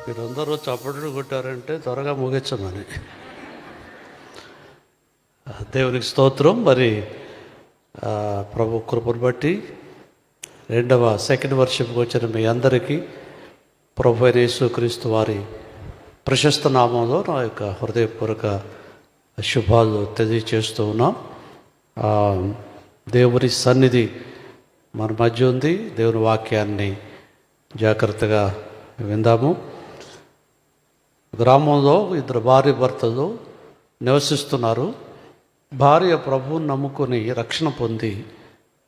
మీరందరూ చప్పట్లు కొట్టారంటే త్వరగా ముగించమని. దేవునికి స్తోత్రం. మరి ప్రభు కృపను బట్టి సెకండ్ వర్షిప్కి వచ్చిన మీ అందరికీ ప్రభు అయిన యేసుక్రీస్తు వారి ప్రశస్త నామంలో నా యొక్క హృదయపూర్వక శుభాలు తెలియచేస్తూ ఉన్నాం. దేవుని సన్నిధి మన మధ్య ఉంది. దేవుని వాక్యాన్ని జాగ్రత్తగా విందాము. గ్రామంలో ఇద్దరు భార్య భర్తలు నివసిస్తున్నారు. భార్య ప్రభువుని నమ్ముకొని రక్షణ పొంది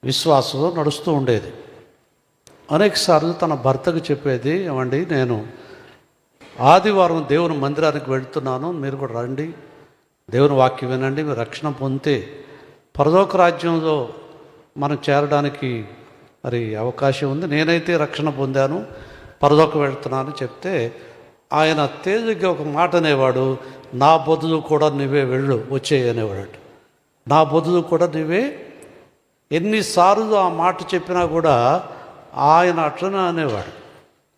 విశ్వాసంలో నడుస్తూ ఉండేది. అనేకసార్లు తన భర్తకు చెప్పేది, ఏమండి నేను ఆదివారం దేవుని మందిరానికి వెళ్తున్నాను, మీరు కూడా రండి, దేవుని వాక్యం వినండి, మీరు రక్షణ పొందితే పరలోక రాజ్యంలో మనం చేరడానికి మరి అవకాశం ఉంది. నేనైతే రక్షణ పొందాను, పరలోకం వెళ్తున్నాను చెప్తే ఆయన తేలిగ్గా ఒక మాట అనేవాడు, నా బదులు కూడా నువ్వే వెళ్ళు వచ్చేయి అనేవాడు. నా బదులు కూడా నువ్వే. ఎన్నిసార్లు ఆ మాట చెప్పినా కూడా ఆయన అట్లనే అనేవాడు.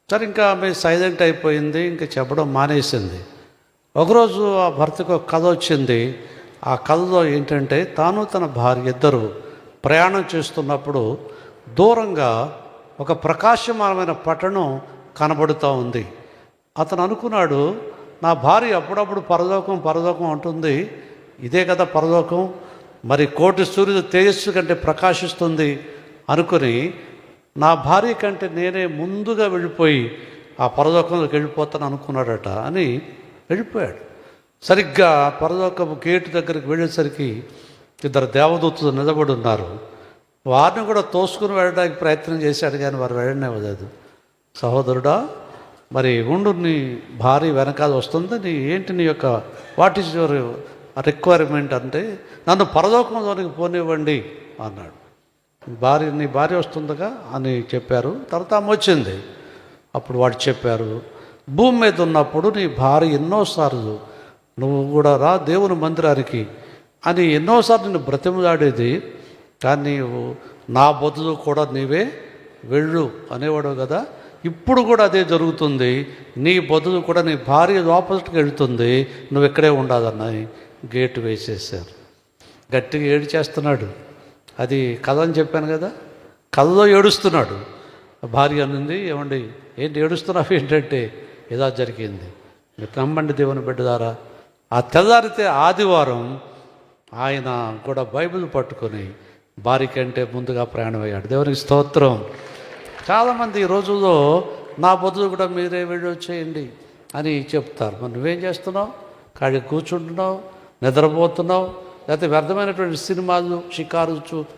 సరే, ఇంకా ఆమె సైలెంట్ అయిపోయింది, ఇంకా చెప్పడం మానేసింది. ఒకరోజు ఆ భర్తకు ఒక కథ వచ్చింది. ఆ కథలో ఏంటంటే, తాను తన భార్య ఇద్దరు ప్రయాణం చేస్తున్నప్పుడు దూరంగా ఒక ప్రకాశమానమైన పట్టణం కనబడుతూ ఉంది. అతను అనుకున్నాడు, నా భార్య అప్పుడప్పుడు పరలోకం అంటుంది, ఇదే కదా పరలోకం, మరి కోటి సూర్యుడు తేజస్సు కంటే ప్రకాశిస్తుంది అనుకుని నా భార్య కంటే నేనే ముందుగా వెళ్ళిపోయి ఆ పరలోకంలోకి వెళ్ళిపోతాను అనుకున్నాడట అని వెళ్ళిపోయాడు. సరిగ్గా పరలోకపు గేటు దగ్గరికి వెళ్ళేసరికి ఇద్దరు దేవదూతలు నిలబడి ఉన్నారు. వారిని కూడా తోసుకుని వెళ్ళడానికి ప్రయత్నం చేశాడు, కానీ వారు వెళ్ళనివ్వలేదు. సహోదరుడా, మరి ఉండు, నీ భార్య వెనకాల వస్తుంది, నీ యొక్క వాట్ ఈజ్ యువర్ రిక్వైర్మెంట్ అంటే, నన్ను పరలోకంలోనికి పోనివ్వండి అన్నాడు. నీ భార్య వస్తుందిగా అని చెప్పారు. తర్వాత ఆమె వచ్చింది. అప్పుడు వాడు చెప్పారు, భూమి మీద ఉన్నప్పుడు నీ భార్య ఎన్నోసార్లు నువ్వు కూడా రా దేవుని మందిరానికి అని ఎన్నోసార్లు నిన్ను బ్రతిమలాడేది, కానీ నీవు నా బదులు కూడా నీవే వెళ్ళు అనేవాడు కదా. ఇప్పుడు కూడా అదే జరుగుతుంది, నీ బదులు కూడా నీ భార్య లోపలికి వెళ్తుంది, నువ్వు ఇక్కడే ఉండాలన్నాయి. గేటు వేసేసారు. గట్టిగా ఏడ్చేస్తున్నాడు. అది కథ అని చెప్పాను కదా, కథలో ఏడుస్తున్నాడు. భార్య అనింది, ఏమండి ఏంటి ఏడుస్తున్నావు ఏంటంటే, ఇలా జరిగింది, మీరు నమ్మండి దేవుని బిడ్డలారా. ఆ తెల్లారితే ఆదివారం ఆయన కూడా బైబిల్ పట్టుకొని భార్య కంటే ముందుగా ప్రయాణమయ్యాడు. దేవునికి స్తోత్రం. చాలామంది ఈ రోజుల్లో నా బదులు కూడా మీరే వెళ్ళి వచ్చేయండి అని చెప్తారు. మరి నువ్వేం చేస్తున్నావు? కాడి కూర్చుంటున్నావు, నిద్రపోతున్నావు, లేకపోతే వ్యర్థమైనటువంటి సినిమాలు షికారు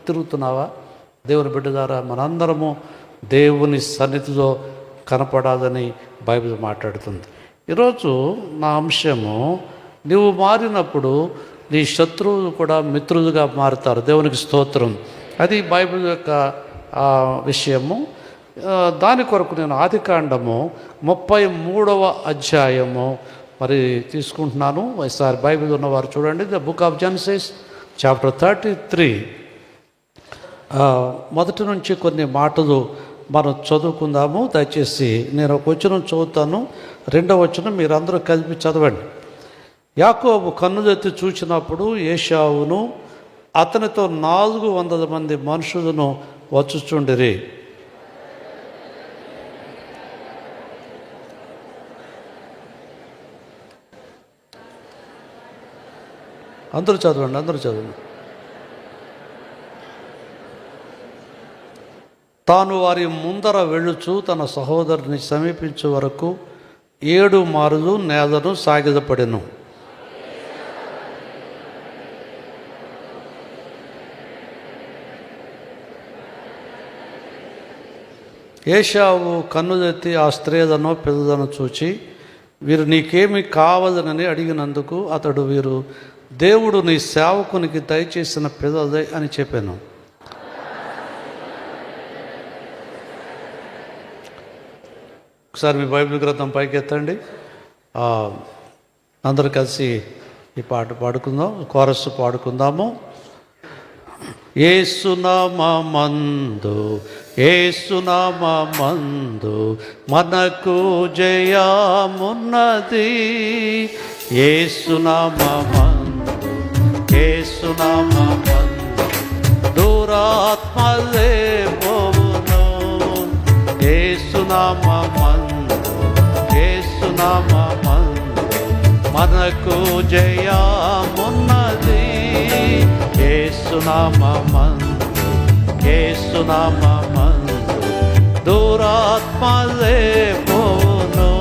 తిరుగుతున్నావా? దేవుని బిడ్డ ద్వారా మనందరము దేవుని సన్నిధిలో కనపడాలని బైబిల్ మాట్లాడుతుంది. ఈరోజు నా అంశము, నువ్వు మారినప్పుడు నీ శత్రువులు కూడా మిత్రులుగా మారుతారు. దేవునికి స్తోత్రం. అది బైబిల్ యొక్క విషయము. దాని కొరకు నేను ఆదికాండము 33వ అధ్యాయము మరి తీసుకుంటున్నాను. ఈసారి బైబిల్ ఉన్నవారు చూడండి. The book of Genesis chapter 33 మొదటి నుంచి కొన్ని మాటలు మనం చదువుకుందాము. దయచేసి నేను ఒక వచనం చదువుతాను, రెండవ వచనం మీరందరూ కలిపి చదవండి. యాకోబు కన్నులెత్తి చూచినప్పుడు ఏశావును అతనితో 400 మంది మనుషులను వచ్చుచుండిరి. అందరూ చదవండి. తాను వారి ముందర వెళ్ళుచు తన సహోదరుని సమీపించే వరకు 7 మారులు నేలను సాగిలపడెను. ఏశావు కన్నులెత్తి ఆ స్త్రీలను పిల్లలను చూచి, వీరు నీకేమి కావాలనని అడిగినందుకు అతడు, వీరు దేవుడు నీ సేవకునికి దయచేసిన పిల్లలే అని చెప్పాను. ఒకసారి మీ బైబిల్ గ్రంథం పైకెత్తండి. అందరూ కలిసి ఈ పాట పాడుకుందాం, కోరస్ పాడుకుందాము. యేసు నామమందు యేసునామమందు మనకు జయమున్నది. యేసునామమందు దురాత్మలే పోవును. యేసునామమందు మనకు జయమున్నది. యేసునామమందు దురాత్మలే పోవును.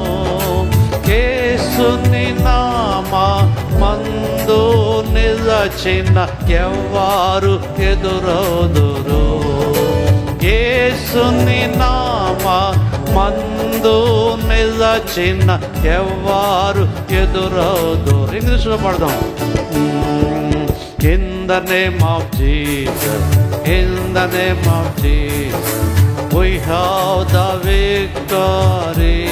యేసుని నామమందు నిలచిన ఎవ్వారు ఎదురౌదురు. యేసుని నామమందు నిలచిన ఎవ్వారు ఎదురౌదురు. ఇంగ్లీష్లో పడదాం. In the name of Jesus, in the name of Jesus, we have the victory.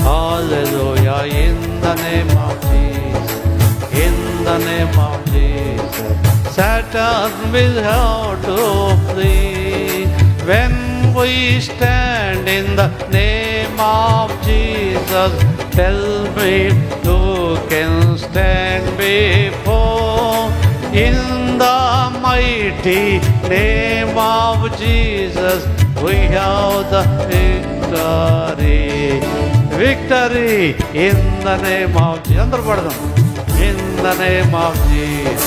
Hallelujah. In the name of Jesus, in the name of Jesus, Satan will have to flee. When we stand in the name of Jesus, tell me who can stand before. In the mighty name of Jesus, we have the victory. Victory in the name of Jesus. Andaru padadam. In the name of Jesus,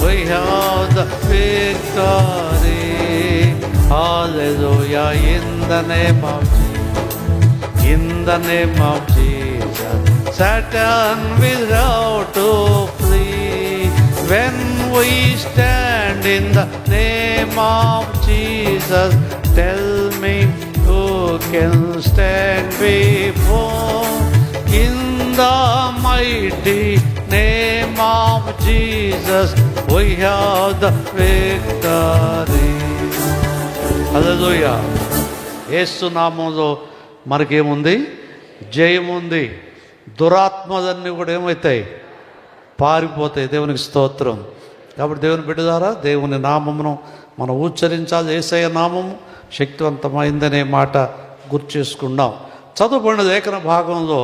we have the victory. Hallelujah. In the name of Jesus, in the name of Jesus, Satan will have to flee. When we stand in the name of Jesus, tell me who can stand before. In the mighty name of Jesus, we have the victory. Hallelujah. యేసు నామములో మనకేముంది? జయముంది. దురాత్మలన్నీ కూడా ఏమవుతాయి? పారిపోతాయి. దేవునికి స్తోత్రం. కాబట్టి దేవుని బిడ్డ ద్వారా దేవుని నామమును మనం ఉచ్చరించాలి. యేసయ్య నామము శక్తివంతమైందనే మాట గుర్తు చేసుకున్నాం. చదువుబడిన లేఖన భాగంలో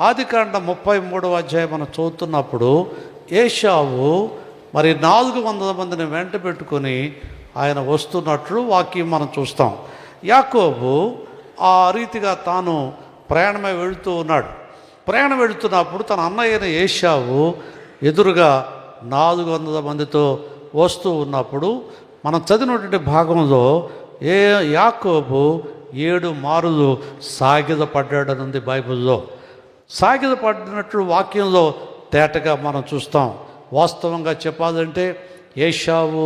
ఆదికాండం 33వ అధ్యాయం మనం చదువుతున్నప్పుడు ఏశావు మరి 400 మందిని వెంట పెట్టుకొని ఆయన వస్తున్నట్లు వాక్యం మనం చూస్తాం. యాకోబు ఆ రీతిగా తాను ప్రయాణమై వెళుతూ ఉన్నాడు. ప్రయాణం వెళుతున్నప్పుడు తన అన్నయ్యైన ఏశావు ఎదురుగా 400 మందితో వస్తూ ఉన్నప్పుడు మనం చదివినటువంటి భాగంలో యాకోబు 7 మారులు సాగిలపడ్డాడని ఉంది బైబిల్లో. సాగిలపడినట్లు వాక్యంలో తేటగా మనం చూస్తాం. వాస్తవంగా చెప్పాలంటే ఏశావు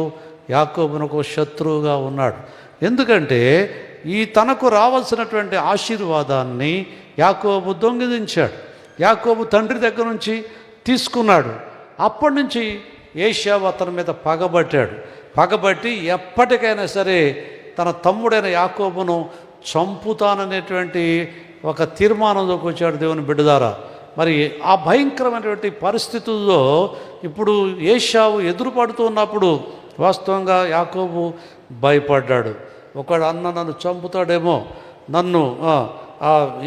యాకోబునకు శత్రువుగా ఉన్నాడు. ఎందుకంటే ఈ తనకు రావాల్సినటువంటి ఆశీర్వాదాన్ని యాకోబు దొంగిలించాడు. యాకోబు తండ్రి దగ్గర నుంచి తీసుకున్నాడు. అప్పటి నుంచి ఏశావు అతని మీద పగబట్టి ఎప్పటికైనా సరే తన తమ్ముడైన యాకోబును చంపుతాననేటువంటి ఒక తీర్మానంలోకి వచ్చాడు దేవుని బిడ్డ ద్వారా. మరి ఆ భయంకరమైనటువంటి పరిస్థితుల్లో ఇప్పుడు ఏశావు ఎదురుపడుతూ ఉన్నప్పుడు వాస్తవంగా యాకోబు భయపడ్డాడు. ఒకడు అన్న నన్ను చంపుతాడేమో, నన్ను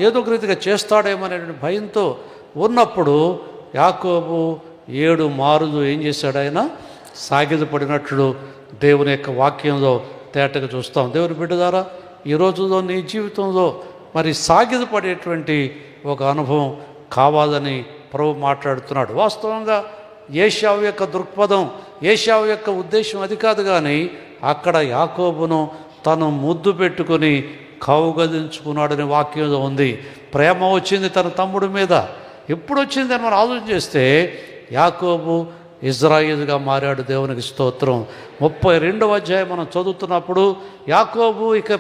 ఏదో ఒక రీతిగా చేస్తాడేమో అనేటువంటి భయంతో ఉన్నప్పుడు యాకోబు 7 మారులు ఏం చేశాడు? ఆయన సాగిలపడినట్లు దేవుని యొక్క వాక్యంలో తేటగా చూస్తాం. దేవుని బిడ్డ ద్వారా ఈ రోజుల్లో నీ జీవితంలో మరి సాగిలపడేటువంటి ఒక అనుభవం కావాలని ప్రభు మాట్లాడుతున్నాడు. వాస్తవంగా ఏశావు యొక్క దృక్పథం, ఏశావు యొక్క ఉద్దేశం అది కాదు. కానీ అక్కడ యాకోబును తను ముద్దు పెట్టుకొని కౌగలించుకున్నాడని వాక్యంలో ఉంది. ప్రేమ వచ్చింది తన తమ్ముడి మీద. ఎప్పుడు వచ్చింది అని మనం ఆలోచన చేస్తే యాకోబు ఇజ్రాయేలుగా మారాడు. దేవునికి స్తోత్రం. 32వ అధ్యాయం మనం చదువుతున్నప్పుడు యాకోబు ఇక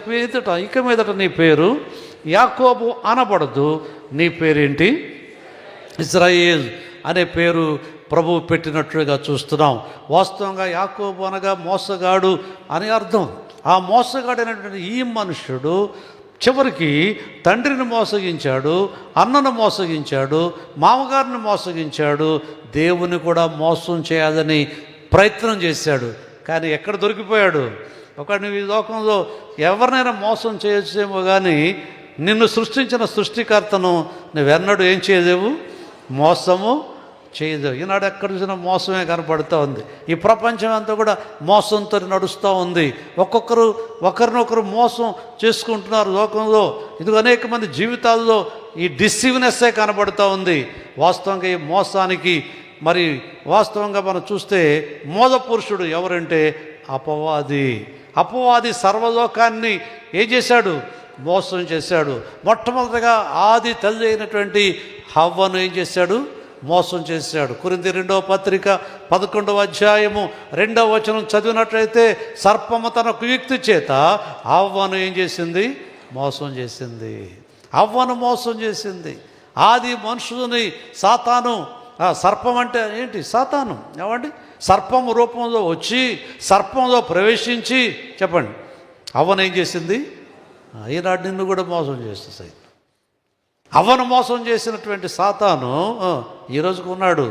మీదట నీ పేరు యాకోబు అనబడదు, నీ పేరేంటి? ఇజ్రాయేల్ అనే పేరు ప్రభువు పెట్టినట్లుగా చూస్తున్నాం. వాస్తవంగా యాకోబు అనగా మోసగాడు అని అర్థం. ఆ మోసగాడైనటువంటి ఈ మనుష్యుడు చివరికి తండ్రిని మోసగించాడు, అన్నను మోసగించాడు, మామగారిని మోసగించాడు, దేవుని కూడా మోసం చేయాలని ప్రయత్నం చేశాడు. కానీ ఎక్కడ దొరికిపోయాడు? ఒక నువ్వు ఈ లోకంలో ఎవరినైనా మోసం చేయొచ్చేమో కానీ నిన్ను సృష్టించిన సృష్టికర్తను నువ్వెన్నడూ ఏం చేయలేవు, మోసము చేయదు. ఈనాడు ఎక్కడ చూసినా మోసమే కనపడుతూ ఉంది. ఈ ప్రపంచం అంతా కూడా మోసంతో నడుస్తూ ఉంది. ఒక్కొక్కరు ఒకరినొకరు మోసం చేసుకుంటున్నారు లోకంలో. ఇది అనేక మంది జీవితాల్లో ఈ డిసీవ్నెస్సే కనబడుతూ ఉంది. వాస్తవంగా ఈ మోసానికి మరి వాస్తవంగా మనం చూస్తే మూల పురుషుడు ఎవరంటే అపవాది సర్వలోకాన్ని ఏం చేశాడు, మోసం చేశాడు. మొట్టమొదటిగా ఆది తల్లి అయినటువంటి హవ్వను ఏం చేశాడు, మోసం చేశాడు. కొరింథీ 2వ పత్రిక 11వ అధ్యాయము 2వ వచనం చదివినట్లయితే సర్పము తన కుయుక్తి చేత హవ్వను ఏం చేసింది, మోసం చేసింది. హవ్వను మోసం చేసింది. ఆది మనుషులని సాతాను, సర్పం అంటే ఏంటి, సాతాను ఏమండి, సర్పము రూపంలో వచ్చి సర్పంలో ప్రవేశించి చెప్పండి హవ్వను ఏం చేసింది, ఈనాడు నిన్ను కూడా మోసం చేస్తుంది. హవ్వను మోసం చేసినటువంటి సాతాను ఈరోజుకు ఉన్నాడు.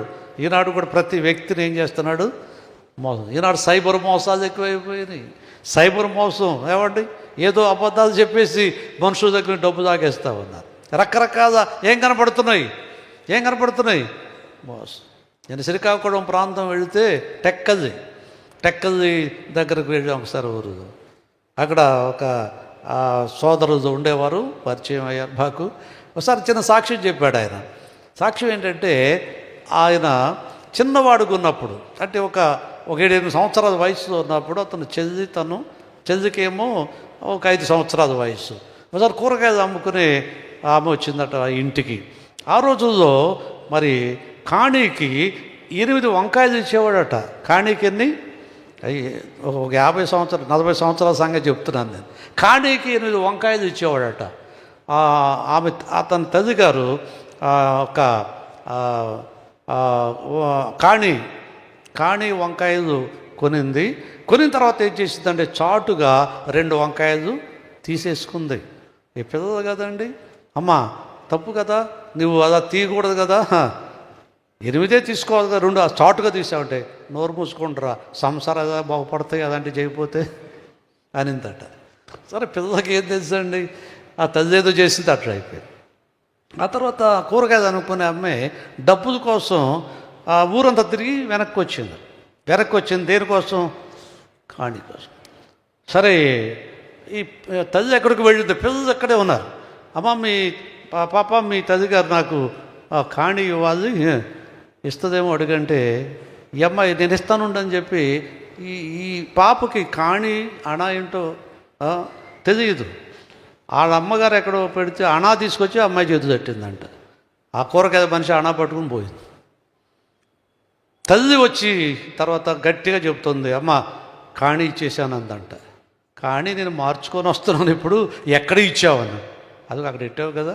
ఈనాడు కూడా ప్రతి వ్యక్తిని ఏం చేస్తున్నాడు, మోసం. ఈనాడు సైబర్ మోసాలు ఎక్కువైపోయినాయి. సైబర్ మోసం ఏమండి, ఏదో అబద్ధాలు చెప్పేసి మనుషుల దగ్గర డబ్బు తాగేస్తూ ఉన్నారు. రకరకాల ఏం కనపడుతున్నాయి మోసం. నేను శ్రీకాకుళం ప్రాంతం వెళితే టెక్కల్ది దగ్గరకు వెళ్ళి ఒకసారి ఊరు, అక్కడ ఒక సోదరులు ఉండేవారు, పరిచయం అయ్యారు మాకు. ఒకసారి చిన్న సాక్ష్యం చెప్పాడు ఆయన. సాక్ష్యం ఏంటంటే ఆయన చిన్నవాడుగా ఉన్నప్పుడు, అంటే ఒక 7-8 సంవత్సరాల వయసులో ఉన్నప్పుడు అతను చెల్లికేమో ఒక 5 సంవత్సరాల వయసు. ఒకసారి కూరగాయలు అమ్ముకునే ఆమె వచ్చిందట ఇంటికి. ఆ రోజుల్లో మరి కాణీకి 8 వంకాయలు ఇచ్చేవాడట. కాణీకి ఎన్ని, ఒక 50 సంవత్సరాలు 40 సంవత్సరాల సంగతి చెప్తున్నాను నేను. కాణీకి 8 వంకాయలు ఇచ్చేవాడట. అతని తల్లి గారు ఒక కాణీ వంకాయలు కొనిన తర్వాత ఏం చేసిందంటే చాటుగా 2 వంకాయలు తీసేసుకుంది. ఏ పిల్లలు కదండి, అమ్మా తప్పు కదా, నువ్వు అలా తీయకూడదు కదా, 8 తీసుకోవాలి కదా, 2 చాటుగా తీసావంటే నోరు మూసుకుంటారా, సంసారాలు బాగుపడతాయి అదంటే చేయకపోతే అనిందట. సరే పిల్లలకి ఏం తెలుసండి, ఆ తల్లి ఏదో చేసింది అట్లా అయిపోయింది. ఆ తర్వాత కూరగాయలు అనుకునే అమ్మాయి డబ్బుల కోసం ఆ ఊరంతా తిరిగి వెనక్కి వచ్చింది. దేనికోసం, కాణీ కోసం. సరే ఈ తల్లి ఎక్కడికి వెళ్ళింది, పిల్లలు ఎక్కడే ఉన్నారు. అమ్మ మీ తల్లి గారు నాకు కాణీ ఇవ్వాలి, ఇస్తుందేమో అడుగంటే ఈ అమ్మాయి నేను ఇస్తానుండని చెప్పి ఈ పాపకి కాణీ అణా ఏంటో తెలియదు. వాళ్ళ అమ్మగారు ఎక్కడో పెడితే అణా తీసుకొచ్చి అమ్మాయి చేతి తట్టిందంట. ఆ కూరగాయ మనిషి అణా పట్టుకుని పోయింది. తల్లి వచ్చి తర్వాత గట్టిగా చెప్తుంది, అమ్మ కాణీ ఇచ్చేసానందంట. కానీ నేను మార్చుకొని వస్తున్నాను, ఇప్పుడు ఎక్కడ ఇచ్చావని. అది అక్కడ ఇట్టావు కదా,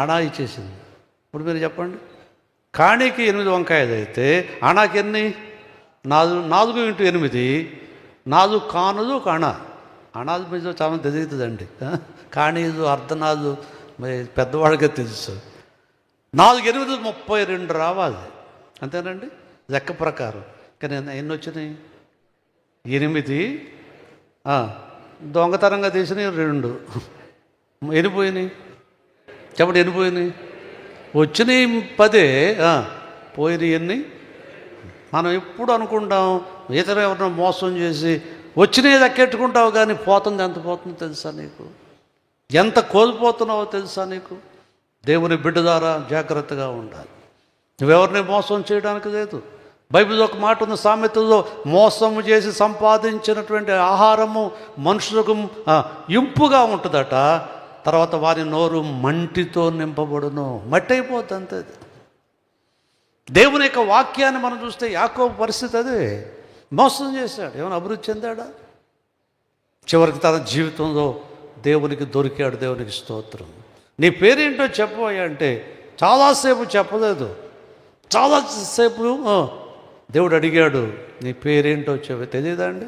అణా ఇచ్చేసింది. ఇప్పుడు మీరు చెప్పండి, కాణీకి 8 వంకాయలు అయితే అణాకి ఎన్ని, 4 × 8 4 కానులు ఒక అణాలు మీద చాలా తెలియతుందండి. కాణీలు అర్ధనాలు పెద్దవాళ్ళకే తెలుసు. 4 × 8 32 రావాలి అంతేనండి లెక్క ప్రకారం. కానీ ఎన్ని వచ్చినాయి, 8. దొంగతనంగా తీసినవి 2 ఎనిపోయినాయి. చెప్పండి ఎనిపోయినాయి, వచ్చినాయి 10, పోయినాయి ఎన్ని. మనం ఎప్పుడు అనుకుంటాం ఇతర ఎవరినో మోసం చేసి వచ్చినవి దక్కెట్టుకుంటావు, కానీ పోతుంది ఎంత పోతుందో తెలుసా నీకు, ఎంత కోల్పోతున్నావో తెలుసా నీకు. దేవుని బిడ్డ ద్వారా జాగ్రత్తగా ఉండాలి. నువ్వెవరిని మోసం చేయడానికి లేదు. బైబిల్లో ఒక మాట ఉంది, సామెతల్లో మోసం చేసి సంపాదించినటువంటి ఆహారము మనుషులకు ఇంపుగా ఉంటుందట, తర్వాత వారి నోరు మంటితో నింపబడును. మట్టి అయిపోద్ది అంతే. దేవుని యొక్క వాక్యాన్ని మనం చూస్తే యాకోబు పరిస్థితి అదే. మోసం చేశాడు, ఏమైనా అభివృద్ధి చెందాడా? చివరికి తన జీవితంలో దేవునికి దొరికాడు. దేవునికి స్తోత్రం. నీ పేరేంటో చెప్పబోయా అంటే చాలాసేపు చెప్పలేదు. చాలాసేపు దేవుడు అడిగాడు, నీ పేరేంటో తెలియదా అండి?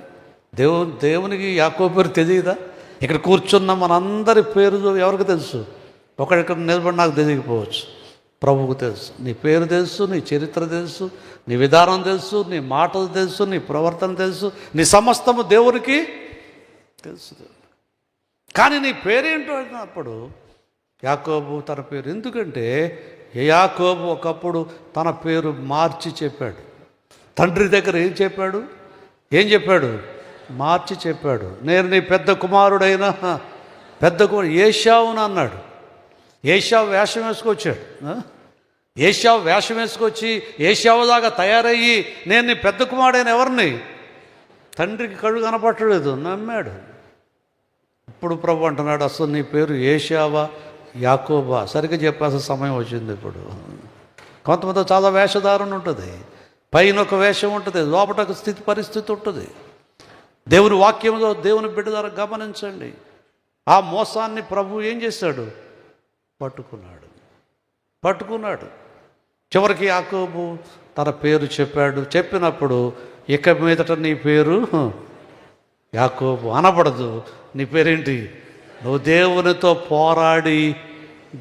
దేవునికి యాకోబు పేరు తెలియదా? ఇక్కడ కూర్చున్న మనందరి పేరు ఎవరికి తెలుసు? ఒకడిక్కడ నిలబడి నాకు తెలియకపోవచ్చు. ప్రభువుకు తెలుసు. నీ పేరు తెలుసు, నీ చరిత్ర తెలుసు, నీ విధానం తెలుసు, నీ మాటలు తెలుసు, నీ ప్రవర్తన తెలుసు, నీ సమస్తము దేవునికి తెలుసు. కానీ నీ పేరేంటో అన్నప్పుడు యాకోబు తన పేరు, ఎందుకంటే యాకోబు ఒకప్పుడు తన పేరు మార్చి చెప్పాడు. తండ్రి దగ్గర ఏం చెప్పాడు? మార్చి చెప్పాడు. నేను నీ పెద్ద కుమారుడైన ఏశావును అన్నాడు. ఏశావు వేషం వేసుకొచ్చాడు. ఏశావు వేషం వేసుకొచ్చి ఏశావులాగా తయారయ్యి నేను నీ పెద్ద కుమారుడైన ఎవరిని? తండ్రికి కళ్ళు కనపట్టలేదు, నమ్మాడు. ఇప్పుడు ప్రభు అంటున్నాడు, అసలు నీ పేరు ఏశావా యాకోబా? సరిగ్గా చెప్పాల్సిన సమయం వచ్చింది ఇప్పుడు. కొంతమంది చాలా వేషధారణ ఉంటుంది, పైన ఒక వేషం ఉంటుంది, లోపల ఒక స్థితి పరిస్థితి ఉంటుంది. దేవుని వాక్యంలో దేవుని బిడ్డ ద్వారా గమనించండి. ఆ మోసాన్ని ప్రభు ఏం చేశాడు? పట్టుకున్నాడు. చివరికి యాకోబు తన పేరు చెప్పాడు. చెప్పినప్పుడు ఇక మీదట నీ పేరు యాకోబు అనబడదు, నీ పేరేంటి? నువ్వు దేవునితో పోరాడి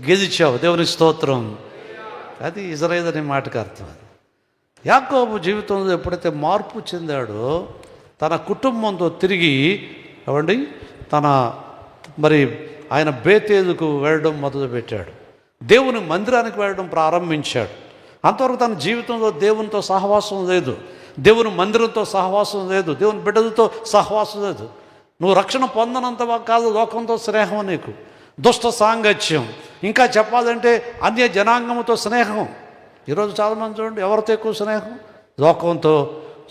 గెలిచావు. దేవుని స్తోత్రం. అది ఇజ్రాయేలు అనే మాటకు అర్థం. అది యాకోబు జీవితంలో ఎప్పుడైతే మార్పు చెందాడో తన కుటుంబంతో తిరిగి ఆయన బేతేలుకు వెళ్ళడం మొదలుపెట్టాడు. దేవుని మందిరానికి వెళ్ళడం ప్రారంభించాడు. అంతవరకు తన జీవితంలో దేవునితో సహవాసం లేదు, దేవుని మందిరంతో సహవాసం లేదు, దేవుని బిడ్డలతో సహవాసం లేదు. నువ్వు రక్షణ పొందనంత కాదు, లోకంతో స్నేహం, నీకు దుష్ట సాంగత్యం, ఇంకా చెప్పాలంటే అన్య జనాంగంతో స్నేహం. ఈరోజు చాలామంది చూడండి, ఎవరితో ఎక్కువ స్నేహం? లోకంతో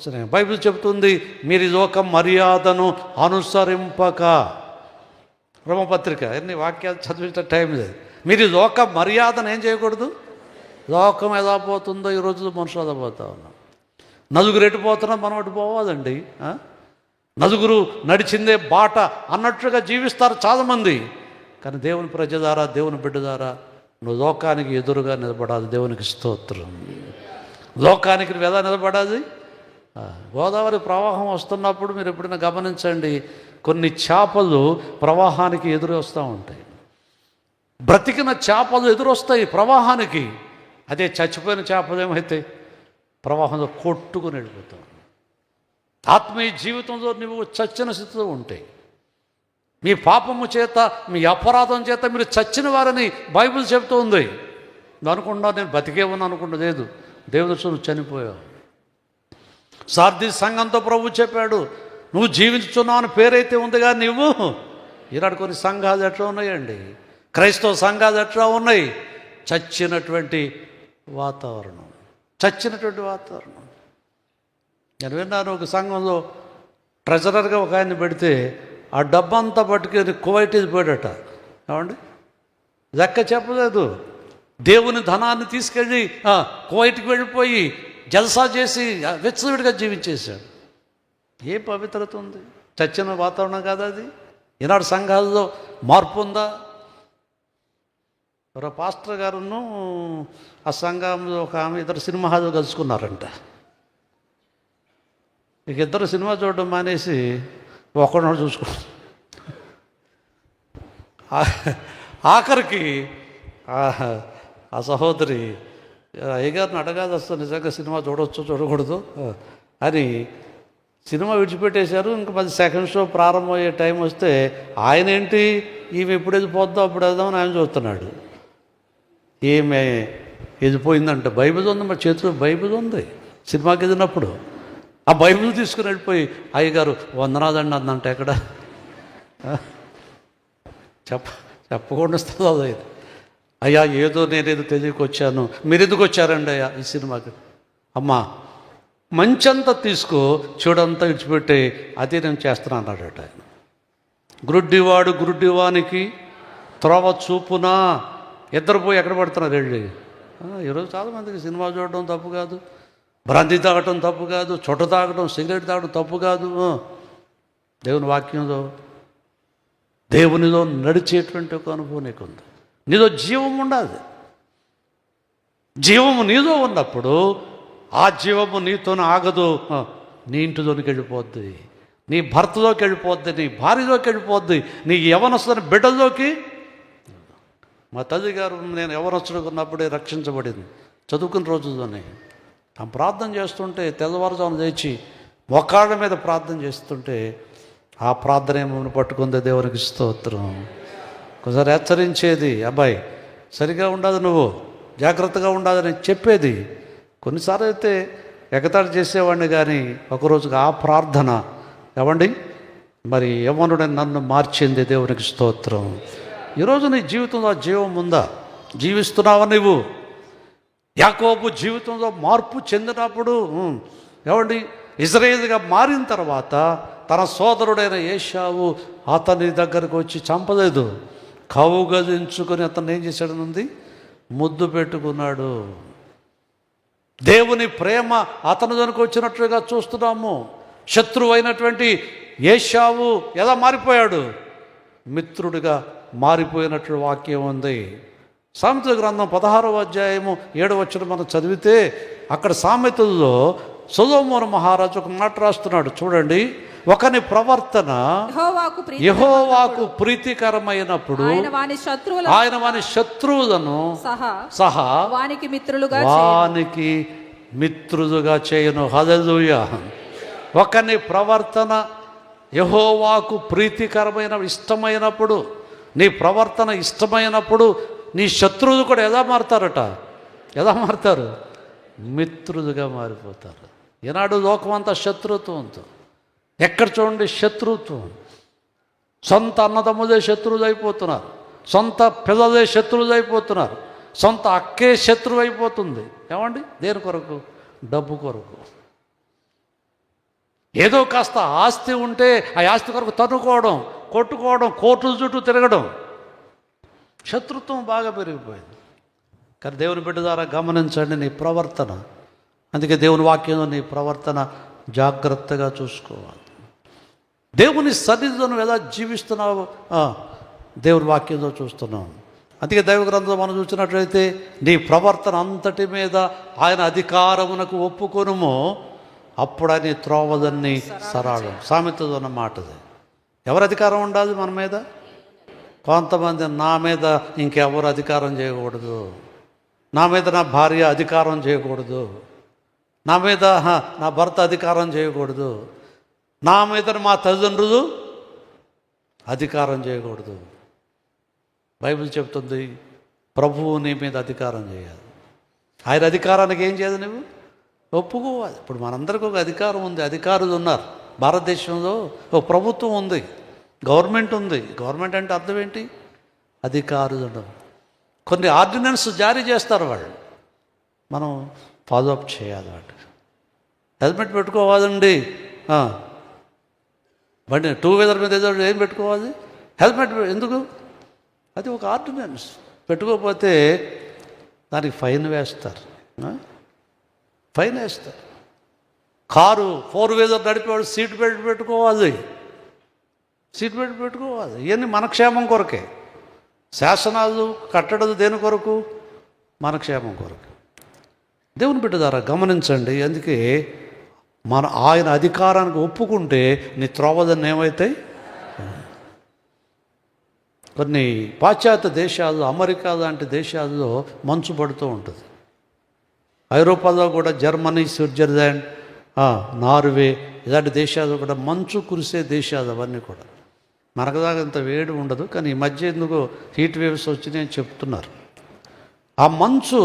స్నేహం. బైబిల్ చెబుతుంది, మీరు లోక మర్యాదను అనుసరింపక. రోమపత్రిక ఎన్ని వాక్యాలు చదివించే టైం లేదు. మీరు లోక మర్యాదను ఏం చేయకూడదు. లోకం ఎలా పోతుందో ఈ రోజులో మనుషులు ఎలా పోతా ఉన్నాం. నలుగురు ఎటుపోతున్నా మనం అటు పోవాలండి. నలుగురు నడిచిందే బాట అన్నట్లుగా జీవిస్తారు చాలామంది. కానీ దేవుని ప్రజ ద్వారా, దేవుని బిడ్డ ద్వారా నువ్వు లోకానికి ఎదురుగా నిలబడాలి. దేవునికి స్తోత్రం. లోకానికి నువ్వు ఎలా నిలబడాలి? గోదావరి ప్రవాహం వస్తున్నప్పుడు మీరు ఎప్పుడైనా గమనించండి, కొన్ని చేపలు ప్రవాహానికి ఎదురు వస్తూ ఉంటాయి. బ్రతికిన చేపలు ఎదురొస్తాయి ప్రవాహానికి. అదే చచ్చిపోయిన చేపలు ఏమైతే ప్రవాహంలో కొట్టుకుని వెళ్ళిపోతావు. ఆత్మీయ జీవితంలో నువ్వు చచ్చిన స్థితిలో ఉంటాయి. మీ పాపము చేత, మీ అపరాధం చేత మీరు చచ్చిన వారని బైబిల్ చెబుతూ ఉంది. నువ్వు అనుకుంటున్నావు నేను బతికే ఉన్నా అనుకుంటా, లేదు, దేవుడు నువ్వు చనిపోయావు. సార్ది సంఘంతో ప్రభు చెప్పాడు, నువ్వు జీవించున్నావు అని పేరైతే ఉందిగా, నువ్వు ఈనాడు కొన్ని సంఘాలు ఎట్లా ఉన్నాయండి, క్రైస్తవ సంఘాలు ఎట్లా ఉన్నాయి? చచ్చినటువంటి వాతావరణం. నేను విన్నాను, ఒక సంఘంలో ట్రెజరర్గా ఒక ఆయన్ని పెడితే ఆ డబ్బంతా పట్టుకొని కువైట్ పోయాడట. ఏమండి, లెక్క చెప్పలేదు. దేవుని ధనాన్ని తీసుకెళ్ళి కువైట్కి వెళ్ళిపోయి జల్సా చేసి విచ్చలవిడిగా జీవించేశాడు. ఏ పవిత్రత ఉంది? చచ్చిన వాతావరణం కాదు అది. ఈనాడు సంఘాల్లో మార్పు ఉందా? ఒక పాస్టర్ గారును ఆ సంఘంలో ఒక ఆమె, ఇద్దరు సినిమా హాల్లో కలుసుకున్నారంట. ఇక ఇద్దరు సినిమా చూడడం మానేసి ఒకడు చూసుకున్నారు. ఆఖరికి ఆ సహోదరి అయ్యగారిని అడగాలి, వస్తుంది నిజంగా సినిమా చూడవచ్చు చూడకూడదు అని సినిమా విడిచిపెట్టేశారు. ఇంకా 10 సెకండ్ షో ప్రారంభమయ్యే టైం వస్తే ఆయన ఏంటి, ఈమె ఎప్పుడు వెళ్ళిపోద్దాం అప్పుడు వెళ్దామని ఆయన చూస్తున్నాడు. ఈమె వెళ్ళిపోయిందంట. బైబిల్ ఉంది, మా చేతిలో బైబిల్ ఉంది. సినిమాకి వెళ్ళినప్పుడు ఆ బైబిల్ తీసుకుని వెళ్ళిపోయి అయ్యగారు వందనాదండి అందంట. ఎక్కడ చెప్పకుండా వస్తుంది అది. అయ్యా ఏదో నేనేదో తెలియకొచ్చాను, మీరు ఎందుకు వచ్చారండి అయ్యా ఈ సినిమాకి? అమ్మా మంచంతా తీసుకో, చూడంతా విడిచిపెట్టి అదే నేను చేస్తున్నాను అన్నాడట ఆయన. గురుడ్డివాడు గురుడ్డివానికి త్రోవ చూపునా. ఇద్దరు పోయి ఎక్కడ పడుతున్నారు వెళ్ళి. ఈరోజు చాలామందికి సినిమా చూడడం తప్పు కాదు, బ్రాంతి తాగటం తప్పు కాదు, చుట్ట తాగటం, సిగరెట్ తాగడం తప్పు కాదు. దేవుని వాక్యంలో, దేవునిలో నడిచేటువంటి ఒక అనుభవం నీకుంది. నీలో జీవం ఉండాలి. జీవము నీలో ఉన్నప్పుడు ఆ జీవము నీతోనే ఆగదు. నీ ఇంటిలోనికి వెళ్ళిపోద్ది, నీ భర్తలోకి వెళ్ళిపోద్ది, నీ భార్యలోకి వెళ్ళిపోద్ది, నీ యవనస్తున్న బిడ్డల్లోకి. మా తల్లి గారు నేను యవనస్తుడుకున్నప్పుడే రక్షించబడింది, చదువుకున్న రోజుల్లోనే. ఆ ప్రార్థన చేస్తుంటే తెల్లవారుజామున లేచి మొక్కాళ్ళ మీద ప్రార్థన చేస్తుంటే ఆ ప్రార్థన ఏమో పట్టుకుంది. దేవునికి స్తోత్రం. ఒకసారి హెచ్చరించేది, అబ్బాయి సరిగా ఉండదు, నువ్వు జాగ్రత్తగా ఉండాలని చెప్పేది. కొన్నిసార్లు అయితే ఎగతాళి చేసేవాడిని, కానీ ఒకరోజుగా ఆ ప్రార్థన ఏమండి మరి యవ్వనుడని నన్ను మార్చింది. దేవునికి స్తోత్రం. ఈరోజు నీ జీవితంలో జీవం ఉందా? జీవిస్తున్నావా నువ్వు? యాకోబు జీవితంలో మార్పు చెందినప్పుడు ఏమండి ఇజ్రాయేలుగా మారిన తర్వాత తన సోదరుడైన ఏశావు అతని దగ్గరకు వచ్చి చంపలేదు, కౌగలించుకొని అతను ఏం చేశాడనుంది, ముద్దు పెట్టుకున్నాడు. దేవుని ప్రేమ అతని దగ్గరకు వచ్చినట్లుగా చూస్తున్నాము. శత్రువు అయినటువంటి ఏశావు ఎలా మారిపోయాడు? మిత్రుడిగా మారిపోయినట్లు వాక్యం ఉంది. సామెతల గ్రంథం 16వ అధ్యాయము 7వ వచనం మనం చదివితే అక్కడ సామెతల్లో సొలొమోను మహారాజు ఒక మాట రాస్తున్నాడు, చూడండి. ఒకని ప్రవర్తన యెహోవాకు ప్రీతికరమైనప్పుడు ఆయన వాని శత్రువులను సహా వానికి మిత్రులుగా చేయను. హల్లెలూయా. ఒకని ప్రవర్తన యెహోవాకు ప్రీతికరమైన ఇష్టమైనప్పుడు, నీ ప్రవర్తన ఇష్టమైనప్పుడు నీ శత్రువులు కూడా ఎలా మారుతారు? మిత్రులుగా మారిపోతారు. ఈనాడు లోకమంతా శత్రుత్వంతో, ఎక్కడ చూడండి శత్రుత్వం. సొంత అన్నదమ్ములే శత్రువులు అయిపోతున్నారు, సొంత పిల్లలే శత్రువులు అయిపోతున్నారు, సొంత అక్కే శత్రువు అయిపోతుంది. ఏమండి? దేని కొరకు? డబ్బు కొరకు. ఏదో కాస్త ఆస్తి ఉంటే ఆ ఆస్తి కొరకు తన్నుకోవడం, కొట్టుకోవడం, కోర్టుల చుట్టూ తిరగడం. శత్రుత్వం బాగా పెరిగిపోయింది. కానీ దేవుని బిడ్డ ద్వారా గమనించండి నీ ప్రవర్తన. అందుకే దేవుని వాక్యంలో నీ ప్రవర్తన జాగ్రత్తగా చూసుకోవాలి. దేవుని సన్నిధిలో నువ్వు ఎలా జీవిస్తున్నావు దేవుని వాక్యంలో చూస్తున్నావు. అందుకే దైవ గ్రంథంలో మనం చూసినట్లయితే నీ ప్రవర్తన అంతటి మీద ఆయన అధికారమునకు ఒప్పుకొనుము, అప్పుడు ఆయన త్రోవదన్ని సరాళం. సామెతలో ఉన్న మాటది. ఎవరు అధికారం ఉండాలి మన మీద? కొంతమంది, నా మీద ఇంకెవరు అధికారం చేయకూడదు, నా మీద నా భార్య అధికారం చేయకూడదు, నా మీద నా భర్త అధికారం చేయకూడదు, నా మీద మా తల్లిదండ్రులు అధికారం చేయకూడదు. బైబిల్ చెప్తుంది ప్రభువు నీ మీద అధికారం చేయాలి. ఆయన అధికారానికి ఏం చేయాలి? నువ్వు ఒప్పుకోవాలి. ఇప్పుడు మనందరికీ ఒక అధికారం ఉంది, అధికారులు ఉన్నారు. భారతదేశంలో ఒక ప్రభుత్వం ఉంది, గవర్నమెంట్ ఉంది. గవర్నమెంట్ అంటే అర్థం ఏంటి? అధికారులు ఉండవు. కొన్ని ఆర్డినెన్స్ జారీ చేస్తారు వాళ్ళు, మనం ఫాలోఅప్ చేయాలి. వాటి హెల్మెట్ పెట్టుకోవాలండి. బండి 2 వీలర్ మీద ఏం పెట్టుకోవాలి? హెల్మెట్. ఎందుకు? అది ఒక ఆర్డినెన్స్. పెట్టుకోకపోతే దానికి ఫైన్ వేస్తారు. కారు 4 వీలర్ నడిపేవాడు సీట్ బెల్ట్ పెట్టుకోవాలి. ఇవన్నీ మన క్షేమం కొరకే. శాసనాలు కట్టడలు దేని కొరకు? మన క్షేమం కొరకు. దేవుని బిడ్డ ద్వారా గమనించండి. అందుకే ఆయన అధికారానికి ఒప్పుకుంటే నీ త్రోవదన్ని ఏమవుతాయి? కొన్ని పాశ్చాత్య దేశాల్లో, అమెరికా లాంటి దేశాల్లో మంచు పడుతూ ఉంటుంది. ఐరోపాలో కూడా జర్మనీ, స్విట్జర్లాండ్, నార్వే ఇలాంటి దేశాలు కూడా మంచు కురిసే దేశాలు. అవన్నీ కూడా మనకు దాకా ఇంత వేడి ఉండదు, కానీ ఈ మధ్య ఎందుకు హీట్ వేవ్స్ వచ్చినాయని చెప్తున్నారు. ఆ మంచు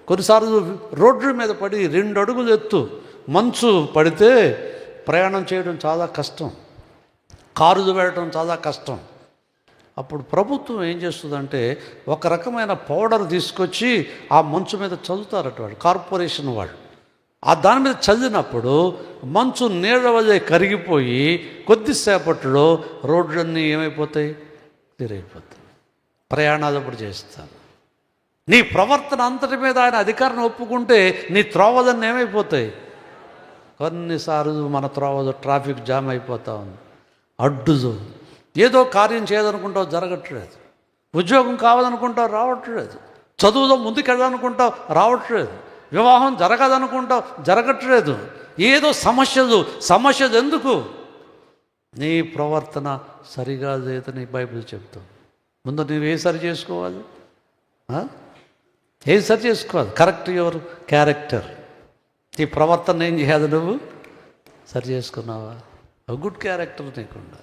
కొన్నిసార్లు రోడ్ల మీద పడి 2 అడుగులు ఎత్తు మంచు పడితే ప్రయాణం చేయడం చాలా కష్టం, కారులు వెళ్ళడం చాలా కష్టం. అప్పుడు ప్రభుత్వం ఏం చేస్తుందంటే ఒక రకమైన పౌడర్ తీసుకొచ్చి ఆ మంచు మీద చల్లుతారట వాళ్ళు, కార్పొరేషన్ వాళ్ళు. ఆ దాని మీద చల్లినప్పుడు మంచు నీళ్ళ వల్లే కరిగిపోయి కొద్దిసేపట్లో రోడ్లన్నీ ఏమైపోతాయి? క్లియర్ అయిపోతాయి. ప్రయాణాలు అప్పుడు చేస్తారు. నీ ప్రవర్తన అంతటి మీద ఆయన అధికారాన్ని ఒప్పుకుంటే నీ త్రోవలన్నీ ఏమైపోతాయి? కొన్నిసార్లు మన త్రోవలో ట్రాఫిక్ జామ్ అయిపోతా ఉంది, అడ్డులు. ఏదో కార్యం చేయాలనుకుంటావు, జరగట్లేదు. ఉద్యోగం కావాలనుకుంటావు, రావట్లేదు. చదువులో ముందుకెళ్ళాలనుకుంటావు, రావట్లేదు. వివాహం జరగదనుకుంటావు, జరగట్లేదు. ఏదో సమస్యలు ఎందుకు? నీ ప్రవర్తన సరిగా లేదని బైబిల్ చెప్తావు. ముందు నువ్వే సరి చేసుకోవాలి. ఏం సరి చేసుకోవాలి? Correct your character. ఈ ప్రవర్తన ఏం చేయాలి? నువ్వు సరి చేసుకున్నావా? గుడ్ క్యారెక్టర్ నీకుండా.